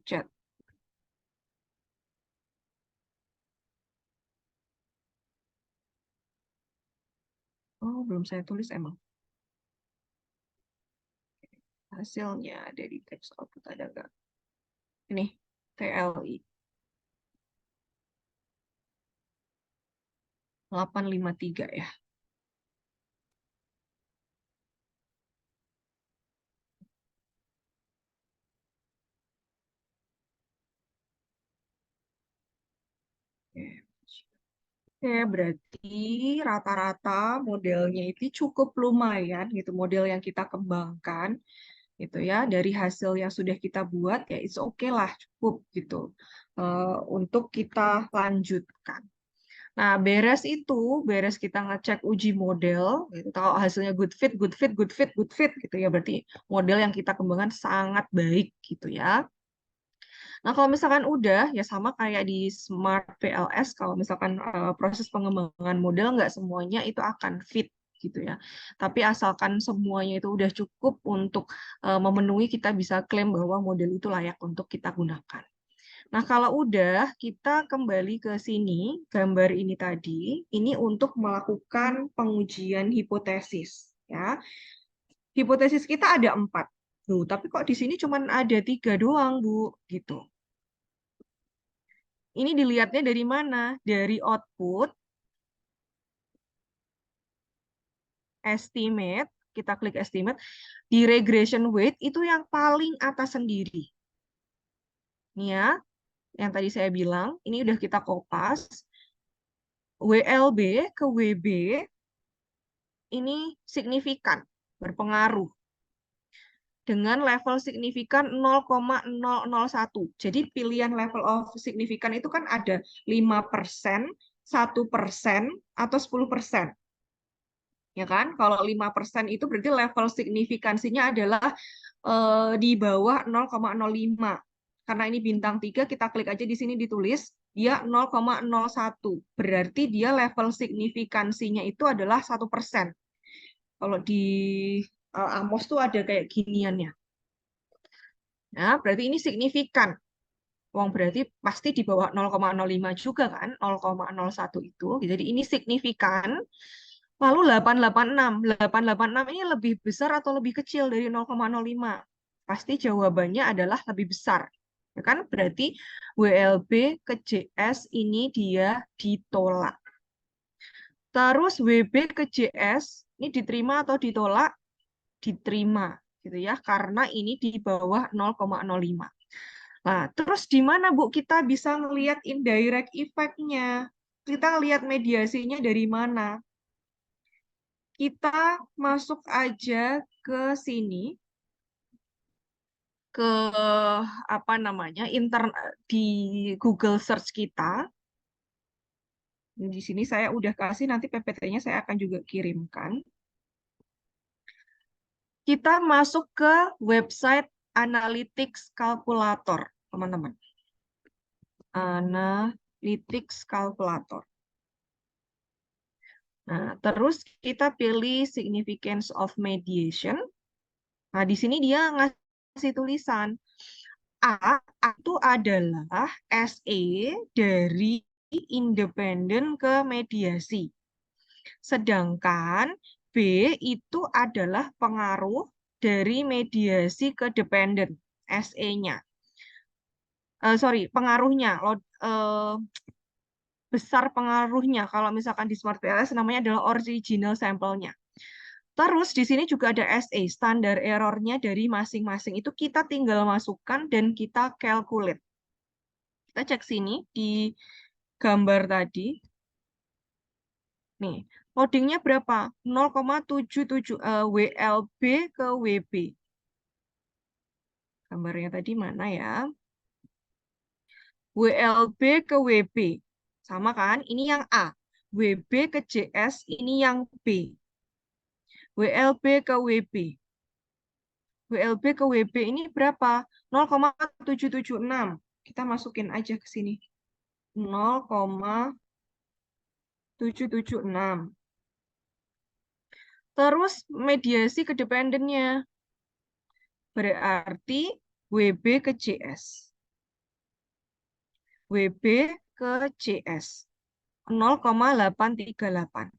chat. Oh, belum saya tulis emang. Hasilnya ada di text output ada nggak? Ini TLI 853 ya. Oke, berarti rata-rata modelnya itu cukup lumayan gitu, model yang kita kembangkan gitu ya. Dari hasil yang sudah kita buat ya it's okay lah, cukup gitu untuk kita lanjutkan. Nah, beres kita ngecek uji model, gitu. Kalau hasilnya good fit, good fit, good fit, good fit gitu ya, berarti model yang kita kembangkan sangat baik gitu ya. Nah, kalau misalkan udah, ya sama kayak di Smart PLS, kalau misalkan proses pengembangan model nggak semuanya itu akan fit gitu ya. Tapi asalkan semuanya itu udah cukup untuk memenuhi, kita bisa klaim bahwa model itu layak untuk kita gunakan. Nah, kalau udah, kita kembali ke sini, gambar ini tadi, ini untuk melakukan pengujian hipotesis ya. Hipotesis kita ada 4. Tuh, tapi kok di sini cuma ada 3 doang, Bu, gitu. Ini dilihatnya dari mana? Dari output, estimate, kita klik estimate, di regression weight itu yang paling atas sendiri. Ini ya, yang tadi saya bilang, ini udah kita kopas. WLB ke WB ini signifikan, berpengaruh. Dengan level signifikan 0,001. Jadi pilihan level of signifikan itu kan ada 5%, 1%, atau 10%. Ya kan? Kalau 5% itu berarti level signifikansinya adalah di bawah 0,05. Karena ini bintang 3, kita klik aja di sini ditulis, dia 0,01. Berarti dia level signifikansinya itu adalah 1%. Kalau di Amos tuh ada kayak giniannya. Nah, berarti ini signifikan. Wong berarti pasti di bawah 0,05 juga kan, 0,01 itu. Jadi ini signifikan. Lalu 886. 886 ini lebih besar atau lebih kecil dari 0,05? Pasti jawabannya adalah lebih besar. Ya kan? Berarti WLB ke JS ini dia ditolak. Terus WB ke JS ini diterima atau ditolak? Diterima gitu ya, karena ini di bawah 0,05. Nah, terus di mana Bu kita bisa ngelihat indirect effect-nya? Kita lihat mediasinya dari mana? Kita masuk aja ke sini, ke apa namanya, di Google Search kita. Di sini saya udah kasih, nanti PPT-nya saya akan juga kirimkan. Kita masuk ke website Analytics Calculator, teman-teman. Analytics Calculator. Nah, terus kita pilih significance of mediation. Nah, di sini dia ngasih tulisan A itu adalah SE dari independen ke mediasi. Sedangkan B itu adalah pengaruh dari mediasi ke dependen, SE-nya. Pengaruhnya. Besar pengaruhnya. Kalau misalkan di Smart PLS namanya adalah original sampel-nya. Terus di sini juga ada SA, standar error-nya dari masing-masing. Itu kita tinggal masukkan dan kita calculate. Kita cek sini di gambar tadi. Nih, loadingnya berapa? 0,77 WLB ke WB. Gambarnya tadi mana ya? WLB ke WB. Sama kan? Ini yang A. WB ke JS, ini yang B. WLB ke WB. WLB ke WB ini berapa? 0,776. Kita masukin aja ke sini. 0,776. Terus mediasi kedependennya. Berarti WB ke JS. WB ke JS. 0,838.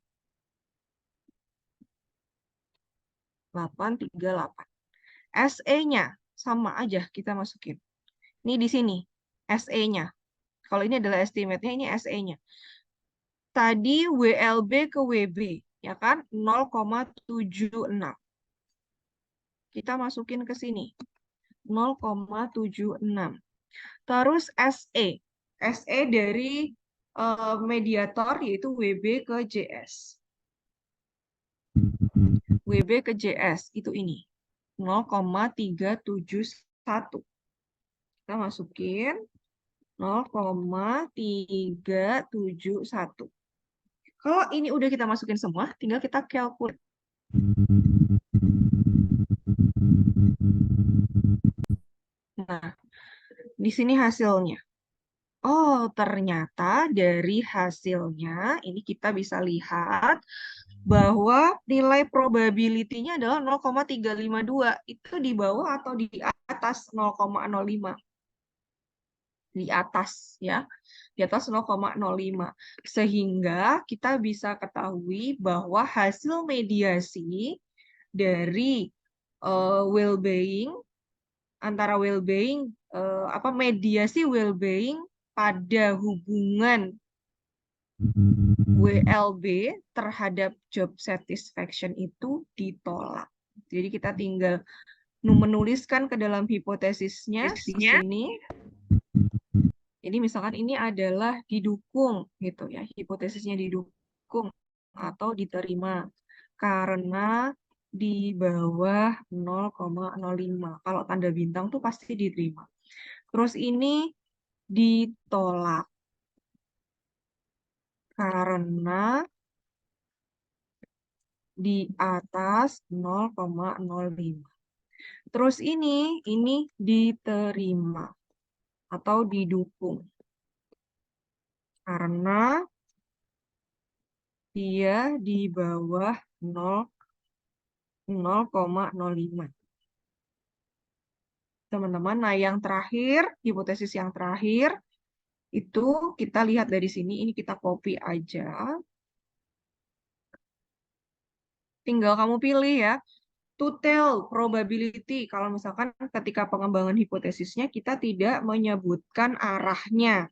838. SE-nya sama aja kita masukin. Ini di sini SE-nya. Kalau ini adalah estimate-nya, ini SE-nya. Tadi WLB ke WB, ya kan? 0,76. Kita masukin ke sini. 0,76. Terus SE. SE dari mediator yaitu WB ke JS. WB ke JS itu ini 0,371. Kita masukin 0,371. Kalau ini udah kita masukin semua, tinggal kita calculate. Nah, di sini hasilnya. Oh, ternyata dari hasilnya ini kita bisa lihat bahwa nilai probability-nya adalah 0,352. Itu di bawah atau di atas 0,05. Di atas ya. Di atas 0,05. Sehingga kita bisa ketahui bahwa hasil mediasi dari well-being antara well-being mediasi well-being pada hubungan WLB terhadap job satisfaction itu ditolak. Jadi kita tinggal menuliskan ke dalam hipotesisnya di sini. Jadi misalkan ini adalah didukung gitu ya, hipotesisnya didukung atau diterima karena di bawah 0,05. Kalau tanda bintang tuh pasti diterima. Terus ini ditolak karena di atas 0,05. Terus ini diterima atau didukung karena dia di bawah 0,05. Teman-teman, nah yang terakhir, hipotesis yang terakhir, itu kita lihat dari sini, ini kita copy aja. Tinggal kamu pilih ya, to tell probability. Kalau misalkan ketika pengembangan hipotesisnya, kita tidak menyebutkan arahnya.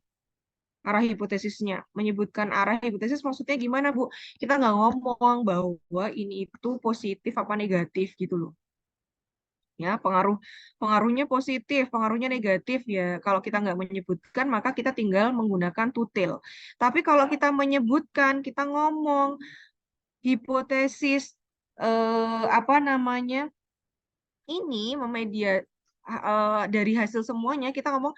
Arah hipotesisnya. Menyebutkan arah hipotesis maksudnya gimana, Bu? Kita nggak ngomong bahwa ini itu positif apa negatif gitu loh. Ya, pengaruhnya positif, pengaruhnya negatif ya. Kalau kita nggak menyebutkan, maka kita tinggal menggunakan to tell. Tapi kalau kita menyebutkan, kita ngomong hipotesis ini dari hasil semuanya kita ngomong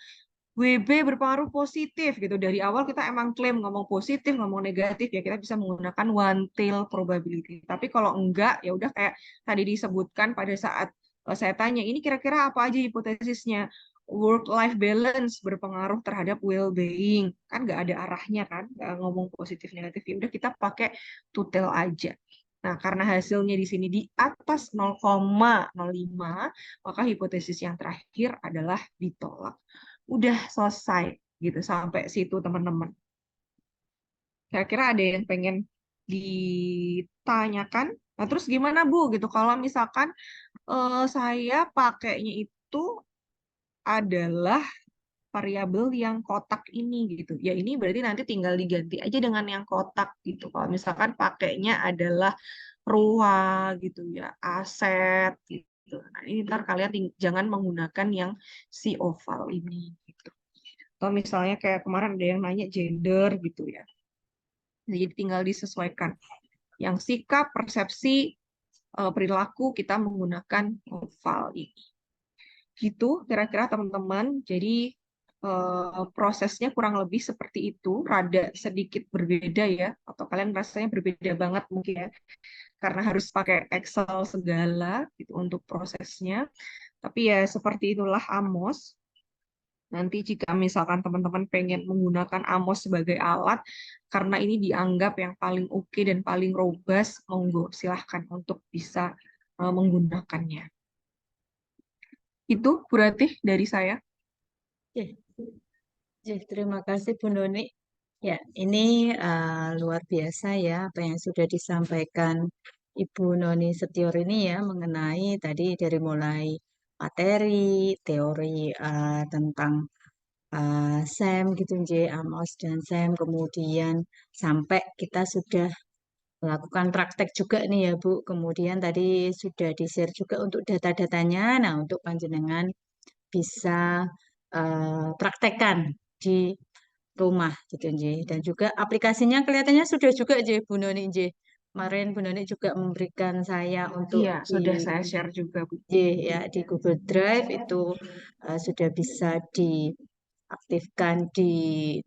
WB berpengaruh positif gitu. Dari awal kita emang klaim ngomong positif, ngomong negatif ya kita bisa menggunakan one tail probability. Tapi kalau enggak ya udah kayak tadi disebutkan pada saat saya tanya ini kira-kira apa aja hipotesisnya. Work-life balance berpengaruh terhadap well-being. Kan nggak ada arahnya kan, nggak ngomong positif negatif. Ya udah kita pakai to tell aja. Nah, karena hasilnya di sini di atas 0,05, maka hipotesis yang terakhir adalah ditolak. Udah selesai gitu sampai situ teman-teman. Kira-kira ada yang pengen ditanyakan? Nah, terus gimana Bu gitu kalau misalkan saya pakainya itu adalah variabel yang kotak ini gitu. Ya ini berarti nanti tinggal diganti aja dengan yang kotak gitu. Kalau misalkan pakainya adalah ruang gitu ya, aset gitu. Nah, ini ntar kalian jangan menggunakan yang si oval ini gitu. Atau misalnya kayak kemarin ada yang nanya gender gitu ya. Jadi tinggal disesuaikan. Yang sikap, persepsi, perilaku kita menggunakan oval ini. Gitu kira-kira teman-teman. Jadi prosesnya kurang lebih seperti itu, rada sedikit berbeda ya, atau kalian rasanya berbeda banget mungkin ya, karena harus pakai Excel segala gitu untuk prosesnya. Tapi ya seperti itulah AMOS. Nanti jika misalkan teman-teman pengen menggunakan AMOS sebagai alat, karena ini dianggap yang paling oke dan paling robust, monggo silahkan untuk bisa menggunakannya. Itu Bu Ratih dari saya. Terima kasih Bu Noni. Ya, ini luar biasa ya apa yang sudah disampaikan Ibu Noni Setior ini ya mengenai tadi dari mulai materi, teori tentang SEM gitu, Amos dan SEM, kemudian sampai kita sudah melakukan praktek juga nih ya Bu. Kemudian tadi sudah di-share juga untuk data-datanya. Nah, untuk panjenengan bisa praktekkan di rumah gitu Nji. Dan juga aplikasinya kelihatannya sudah juga Nji, Bu Noni Nji. Kemarin Bu Noni juga memberikan saya untuk Iya, di sudah saya share juga, Bu. Nji, ya di Google Drive itu sudah bisa diaktifkan di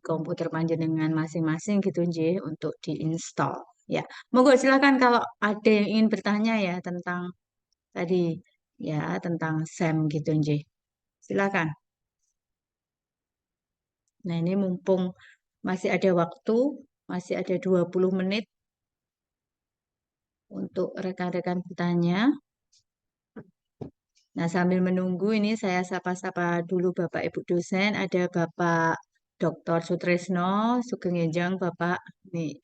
komputer panjenengan masing-masing gitu Nji untuk diinstal. Ya, monggo silakan kalau ada yang ingin bertanya ya tentang tadi ya tentang SEM gitu Nji. Silakan. Nah, ini mumpung masih ada waktu, masih ada 20 menit untuk rekan-rekan bertanya. Nah, sambil menunggu ini saya sapa-sapa dulu Bapak Ibu dosen. Ada Bapak Dr. Sutrisno Sugeng Bapak. Nih,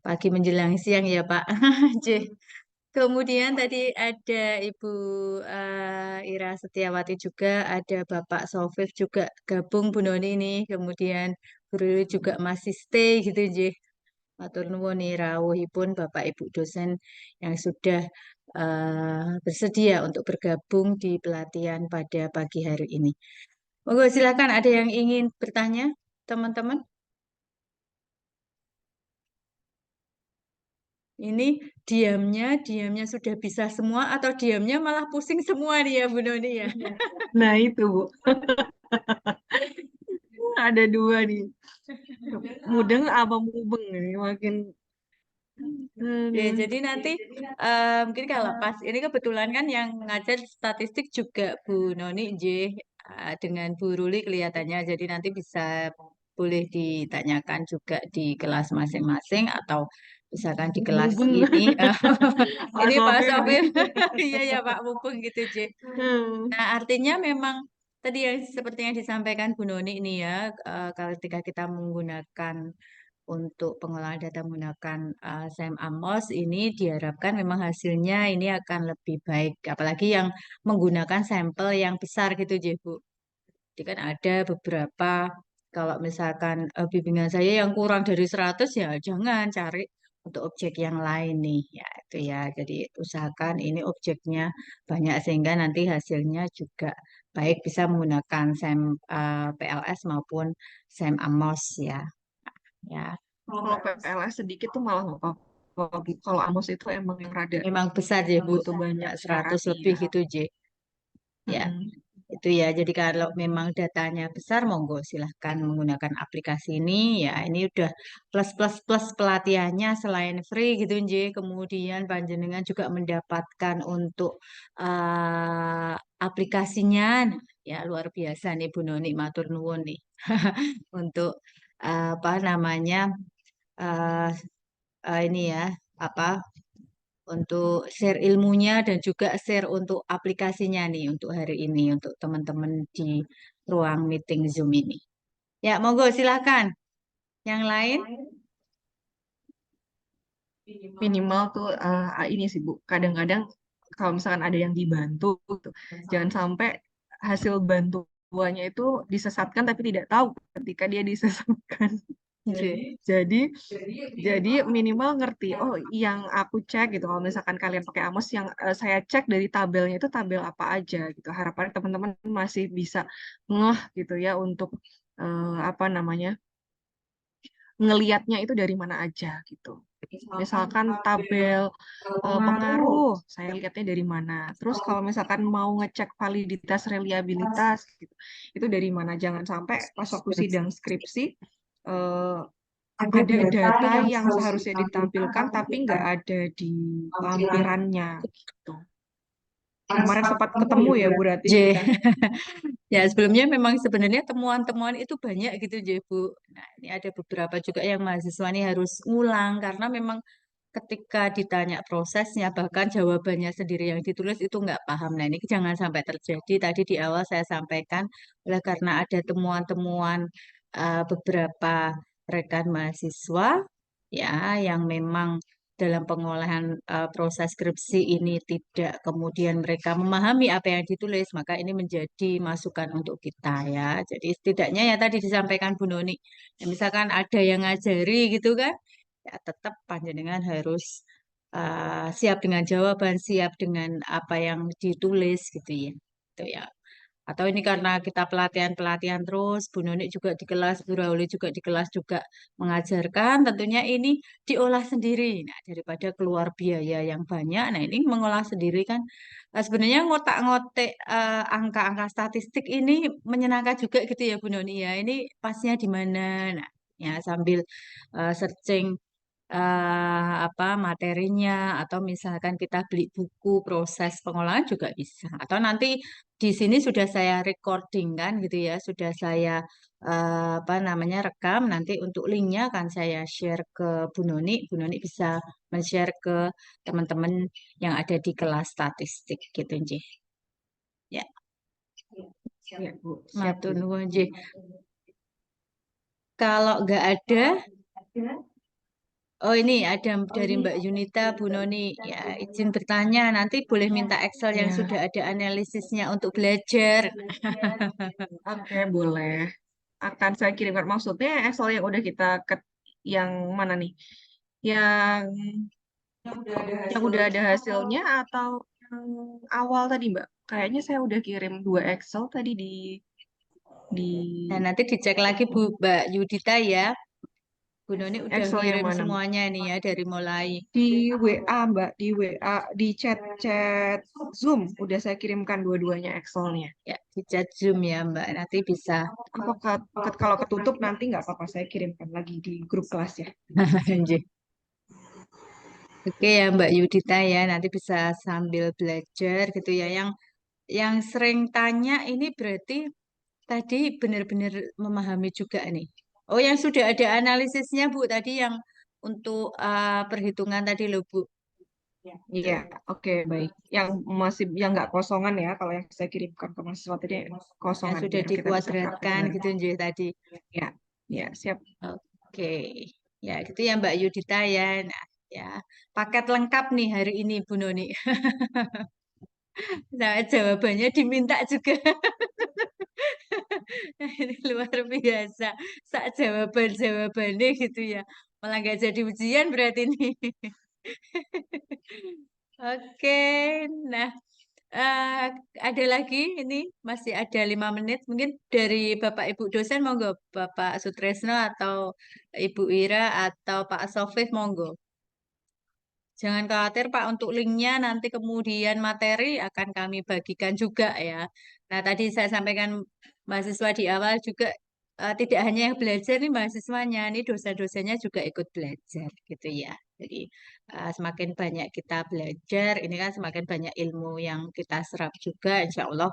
pagi menjelang siang ya Pak. J. Kemudian tadi ada Ibu Ira Setiawati juga, ada Bapak Sofif juga gabung Bu Noni ini. Kemudian Bu Riri juga masih stay gitu J. Matur nuwun rawuhipun Bapak Ibu dosen yang sudah bersedia untuk bergabung di pelatihan pada pagi hari ini. Monggo silakan ada yang ingin bertanya, teman-teman? Ini diamnya sudah bisa semua atau diamnya malah pusing semua nih ya Bu Noni ya. Nah, itu, Bu. Ada dua nih. Mudeng apa mubeng nih, makin. Ya, Aduh. jadi nanti mungkin kalau pas ini kebetulan kan yang ngajar statistik juga Bu Noni J dengan Bu Ruli kelihatannya. Jadi nanti bisa boleh ditanyakan juga di kelas masing-masing atau misalkan di kelas Mubeng. ini. Pak Ini Pak Sofif nih. Sofim. Iya ya Pak Mupeng gitu J. Hmm. Nah, artinya memang tadi yang seperti yang disampaikan Bu Noni ini ya, kalau ketika kita menggunakan untuk pengolahan data menggunakan SEM Amos ini diharapkan memang hasilnya ini akan lebih baik. Apalagi yang menggunakan sampel yang besar gitu, ya, Bu. Jadi kan ada beberapa, kalau misalkan bimbingan saya yang kurang dari 100 ya jangan cari untuk objek yang lain nih. Ya, itu ya. Jadi usahakan ini objeknya banyak sehingga nanti hasilnya juga baik bisa menggunakan SEM PLS maupun SEM Amos ya. Ya. Kalau PLS sedikit tuh malah nggak apa-apa, Bu. Kalau Amos itu emang yang rada Memang besar ya Bu, butuh banyak 100 lebih syaratnya. gitu J. Ya, Mm-mm. itu ya. Jadi kalau memang datanya besar, monggo silahkan menggunakan aplikasi ini. Ya, ini udah plus plus plus pelatihannya selain free gitu J. Kemudian panjenengan juga mendapatkan untuk aplikasinya. Nah, ya luar biasa nih Bu Noni, matur nuwun nih. Untuk apa namanya eh ini ya apa untuk share ilmunya dan juga share untuk aplikasinya nih untuk hari ini untuk teman-teman di ruang meeting Zoom ini. Ya, monggo silakan. Yang lain? Minimal tuh ini sih, Bu. Kadang-kadang kalau misalkan ada yang dibantu, gitu, jangan sampai hasil bantuannya itu disesatkan tapi tidak tahu ketika dia disesatkan. Oke. Jadi, jadi minimal ngerti. Oh, yang aku cek gitu. Kalau misalkan kalian pakai Amos, yang saya cek dari tabelnya itu tabel apa aja gitu. Harapannya teman-teman masih bisa ngeh gitu ya untuk apa namanya ngelihatnya itu dari mana aja gitu. Misalkan tabel pengaruh, saya lihatnya dari mana. Terus kalau misalkan mau ngecek validitas reliabilitas gitu, itu dari mana. Jangan sampai pas waktu sidang skripsi eh, ada data yang seharusnya ditampilkan tapi nggak ada di lampirannya gitu. Kemarin sempat ketemu ya Bu Rati J. kita. Ya, sebelumnya memang sebenarnya temuan-temuan itu banyak gitu, J, Bu. Nah, ini ada beberapa juga yang mahasiswa ini harus ngulang karena memang ketika ditanya prosesnya, bahkan jawabannya sendiri yang ditulis itu nggak paham. Nah, ini jangan sampai terjadi. Tadi di awal saya sampaikan, oleh karena ada temuan-temuan beberapa rekan mahasiswa, ya, yang memang dalam pengolahan proses skripsi ini tidak kemudian mereka memahami apa yang ditulis, maka ini menjadi masukan untuk kita ya. Jadi setidaknya ya tadi disampaikan Bu Noni, ya, misalkan ada yang ngajari gitu kan, ya tetap panjenengan harus siap dengan jawaban, siap dengan apa yang ditulis gitu ya. Itu ya. Atau ini karena kita pelatihan-pelatihan terus, Bu Noni juga di kelas, Bu Rauli juga di kelas juga mengajarkan, tentunya ini diolah sendiri. Nah, daripada keluar biaya yang banyak, nah ini mengolah sendiri kan sebenarnya ngotak-ngotik angka-angka statistik ini menyenangkan juga gitu ya Bu Noni ya. Ini pasnya di mana? Nah, ya sambil searching apa materinya atau misalkan kita beli buku proses pengolahan juga bisa atau nanti di sini sudah saya recording kan gitu ya sudah saya apa namanya rekam nanti untuk linknya akan saya share ke Bu Noni. Bu Noni bisa men-share ke teman-teman yang ada di kelas statistik gitu nji ya. Ya, Bu. Siap, Matur Bu. nuwun nji. Kalau nggak ada oh ini ada dari Mbak Yunita, Bu Noni. Ya, izin bertanya, nanti boleh minta Excel yang Ya, sudah ada analisisnya untuk belajar. oke, boleh. Akan saya kirimkan. Maksudnya Excel yang udah kita yang mana nih? Yang udah ada hasilnya atau yang awal tadi, Mbak? Kayaknya saya udah kirim 2 Excel tadi di Nah, nanti dicek lagi Bu Mbak Yudita ya. Bu Noni udah Excel yang ngirim mana, Mbak? semuanya nih ya dari mulai. Di WA, Mbak, di WA, di chat Zoom. Udah saya kirimkan dua-duanya Excelnya. Ya, di chat Zoom ya Mbak. Nanti bisa. Apakah kalau ketutup nanti nggak apa-apa saya kirimkan lagi di grup kelas ya. Nggih. Oke ya Mbak Yudita ya, nanti bisa sambil belajar gitu ya. Yang sering tanya ini berarti tadi benar-benar memahami juga nih. Oh, yang sudah ada analisisnya Bu tadi yang untuk perhitungan tadi loh Bu. Iya, oke, baik. Yang nggak kosongan ya, kalau yang saya kirimkan ke mahasiswa tadi Yang kosongan sudah biar kita bisa praktek dikuadratkan bareng. gitu nje tadi. Ya, ya, siap. Oke. Ya, gitu ya Mbak Yudita ya. Nah, ya. Paket lengkap nih hari ini Bu Noni. Nah, jawabannya diminta juga. Ini luar biasa. Sak jawaban-jawabannya gitu ya. Malah nggak jadi ujian berarti ini. Oke, nah eh, ada lagi ini masih ada 5 menit. Mungkin dari Bapak Ibu dosen monggo, Bapak Sutresno atau Ibu Ira atau Pak Sofif monggo. Jangan khawatir Pak, untuk linknya nanti kemudian materi akan kami bagikan juga ya. Nah tadi saya sampaikan mahasiswa di awal juga tidak hanya yang belajar nih mahasiswanya, nih dosen-dosennya juga ikut belajar gitu ya. Jadi semakin banyak kita belajar, ini kan semakin banyak ilmu yang kita serap juga, insya Allah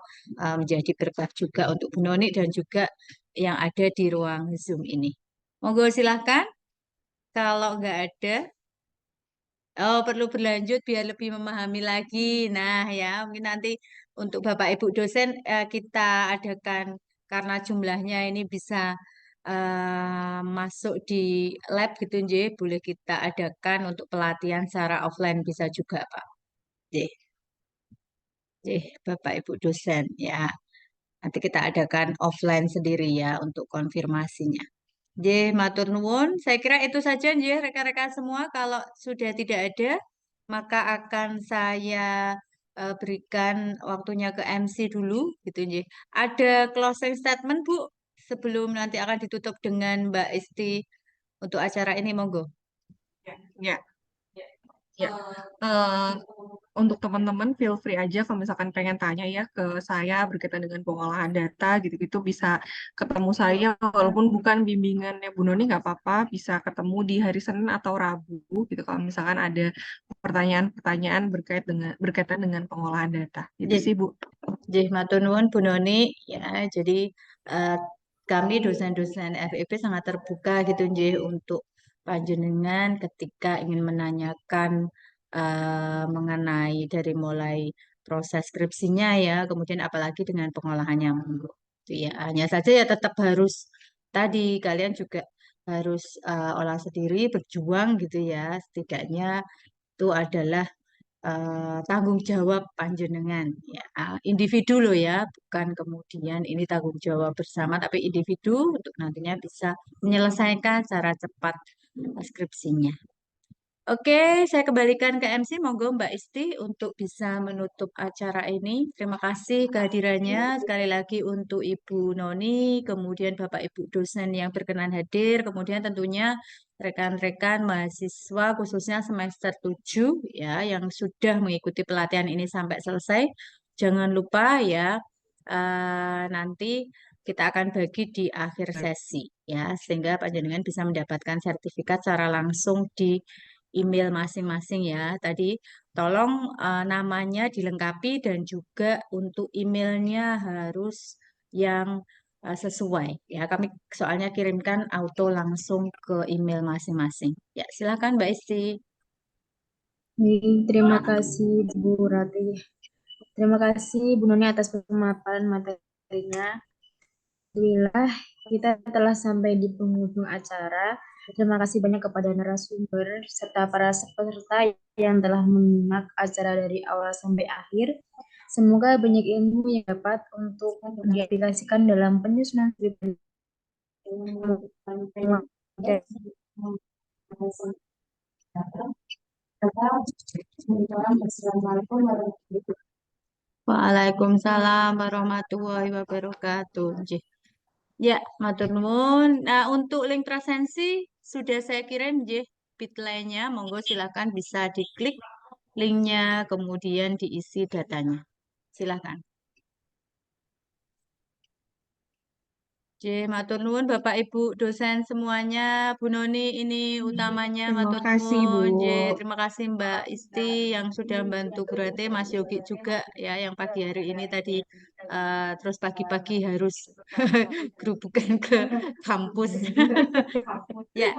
menjadi berkah juga untuk Bu Noni dan juga yang ada di ruang Zoom ini. Monggo silahkan, kalau nggak ada. Oh, perlu berlanjut biar lebih memahami lagi. Nah, ya, mungkin nanti untuk Bapak Ibu dosen kita adakan karena jumlahnya ini bisa masuk di lab gitu, Nje. Boleh kita adakan untuk pelatihan secara offline bisa juga, Pak. Nje, Nje, Bapak Ibu dosen, ya. Nanti kita adakan offline sendiri ya untuk konfirmasinya. Nggih, matur nuwun. Saya kira itu saja nggih rekan-rekan semua. Kalau sudah tidak ada, maka akan saya berikan waktunya ke MC dulu gitu nggih. Ada closing statement Bu sebelum nanti akan ditutup dengan Mbak Isti untuk acara ini monggo. Ya, ya. Eh, untuk teman-teman feel free aja kalau misalkan pengen tanya ya ke saya berkaitan dengan pengolahan data gitu-gitu bisa ketemu saya walaupun bukan bimbingannya Bu Noni nggak apa-apa bisa ketemu di hari Senin atau Rabu gitu kalau misalkan ada pertanyaan-pertanyaan berkaitan dengan pengolahan data. Itu Nggih, sih Bu. nggih matur nuwun Bu Noni ya. Jadi eh, kami dosen-dosen FEP sangat terbuka gitu nggih untuk panjenengan ketika ingin menanyakan mengenai dari mulai proses skripsinya ya, kemudian apalagi dengan pengolahannya monggo. Itu ya, hanya saja ya tetap harus tadi kalian juga harus olah sendiri, berjuang gitu ya. Setidaknya itu adalah tanggung jawab panjenengan ya individu loh ya bukan kemudian ini tanggung jawab bersama tapi individu untuk nantinya bisa menyelesaikan secara cepat skripsinya. Oke, saya kembalikan ke MC. Monggo Mbak Isti untuk bisa menutup acara ini. Terima kasih kehadirannya sekali lagi untuk Ibu Noni, kemudian Bapak Ibu dosen yang berkenan hadir, kemudian tentunya rekan-rekan mahasiswa khususnya semester 7 ya yang sudah mengikuti pelatihan ini sampai selesai. Jangan lupa ya, nanti kita akan bagi di akhir sesi ya, sehingga panjenengan bisa mendapatkan sertifikat secara langsung di email masing-masing ya. Tadi tolong namanya dilengkapi dan juga untuk emailnya harus yang sesuai ya. Kami soalnya kirimkan auto langsung ke email masing-masing. Ya, silakan Mbak Isti. Terima kasih Bu Rati. Terima kasih Bu Noni atas pemaparan materinya. Alhamdulillah, kita telah sampai di penghujung acara. Terima kasih banyak kepada narasumber serta para peserta yang telah menyimak acara dari awal sampai akhir. Semoga banyak ilmu yang dapat untuk diaplikasikan dalam penyusunan skripsi. Waalaikumsalam warahmatullahi wabarakatuh. Nggih. Ya, matur nuwun. Nah, untuk link presensi sudah saya kirim nggih Bitly-nya. Monggo silakan bisa diklik linknya, kemudian diisi datanya. Silakan. J, matur nuwun Bapak Ibu dosen semuanya. Bu Noni ini utamanya Terima matur kasih, Bu. nuwun. J, terima kasih Mbak Isti yang sudah membantu Bu Rate, Mas Yogi juga ya yang pagi hari ini tadi terus pagi-pagi harus gerubukan ke kampus. Ya,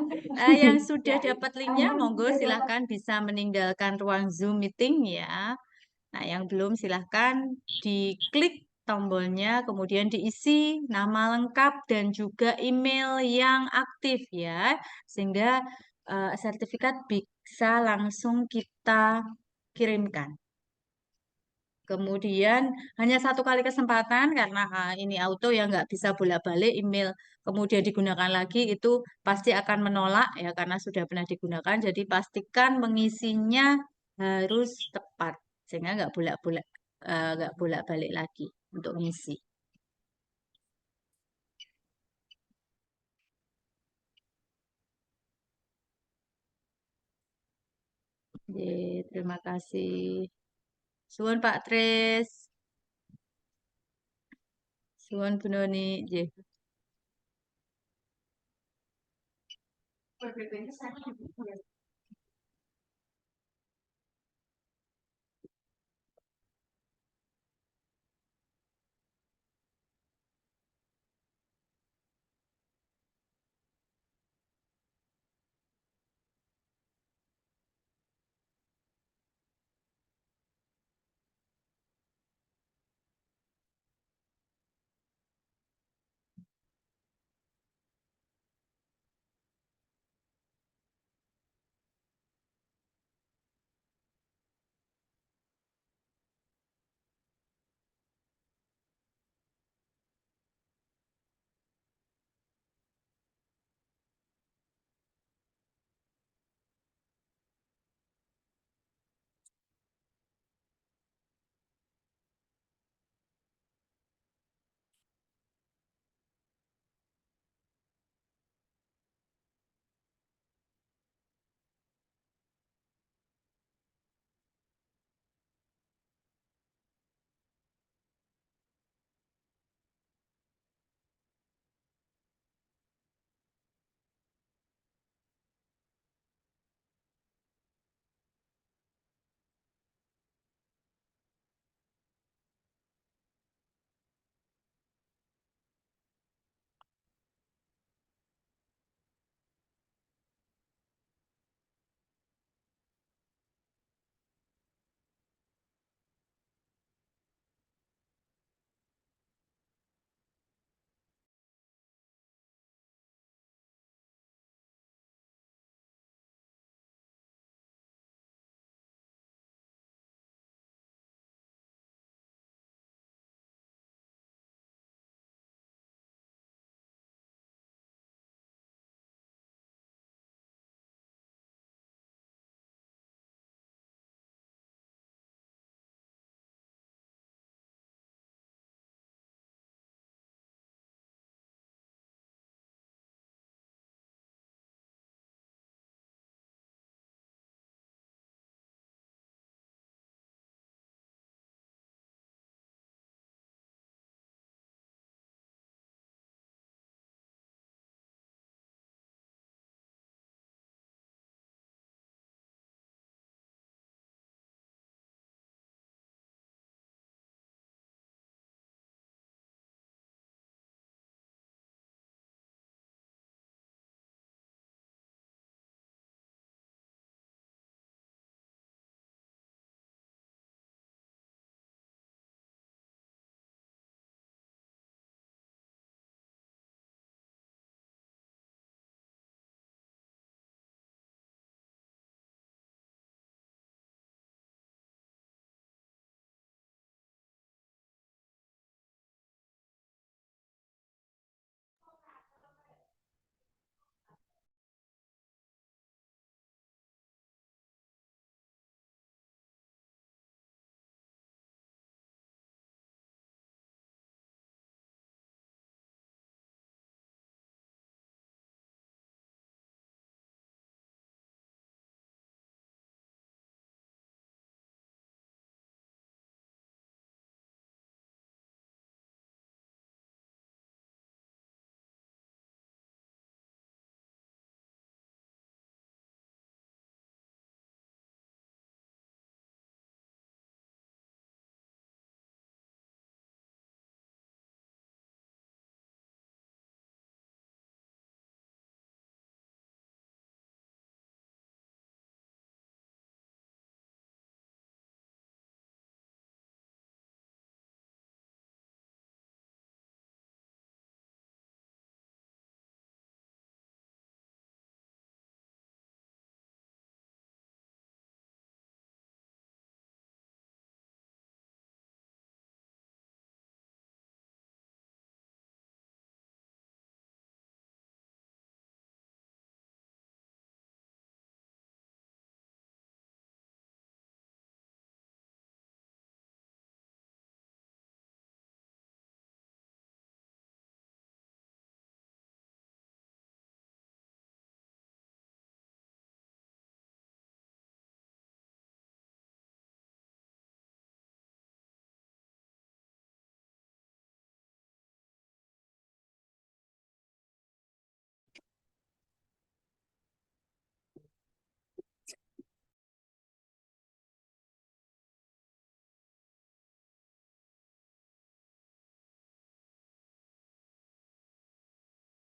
yang sudah dapat linknya, monggo silahkan bisa meninggalkan ruang Zoom meeting ya. Nah, yang belum silahkan diklik tombolnya, kemudian diisi nama lengkap dan juga email yang aktif ya, sehingga sertifikat bisa langsung kita kirimkan. Kemudian hanya satu kali kesempatan karena ini auto ya nggak bisa bolak-balik email kemudian digunakan lagi itu pasti akan menolak ya karena sudah pernah digunakan. Jadi pastikan mengisinya harus tepat sehingga nggak bolak-balik lagi untuk ngisi. Oke, terima kasih. Suwun Pak Tris, suwun Bu Noni. Nggih.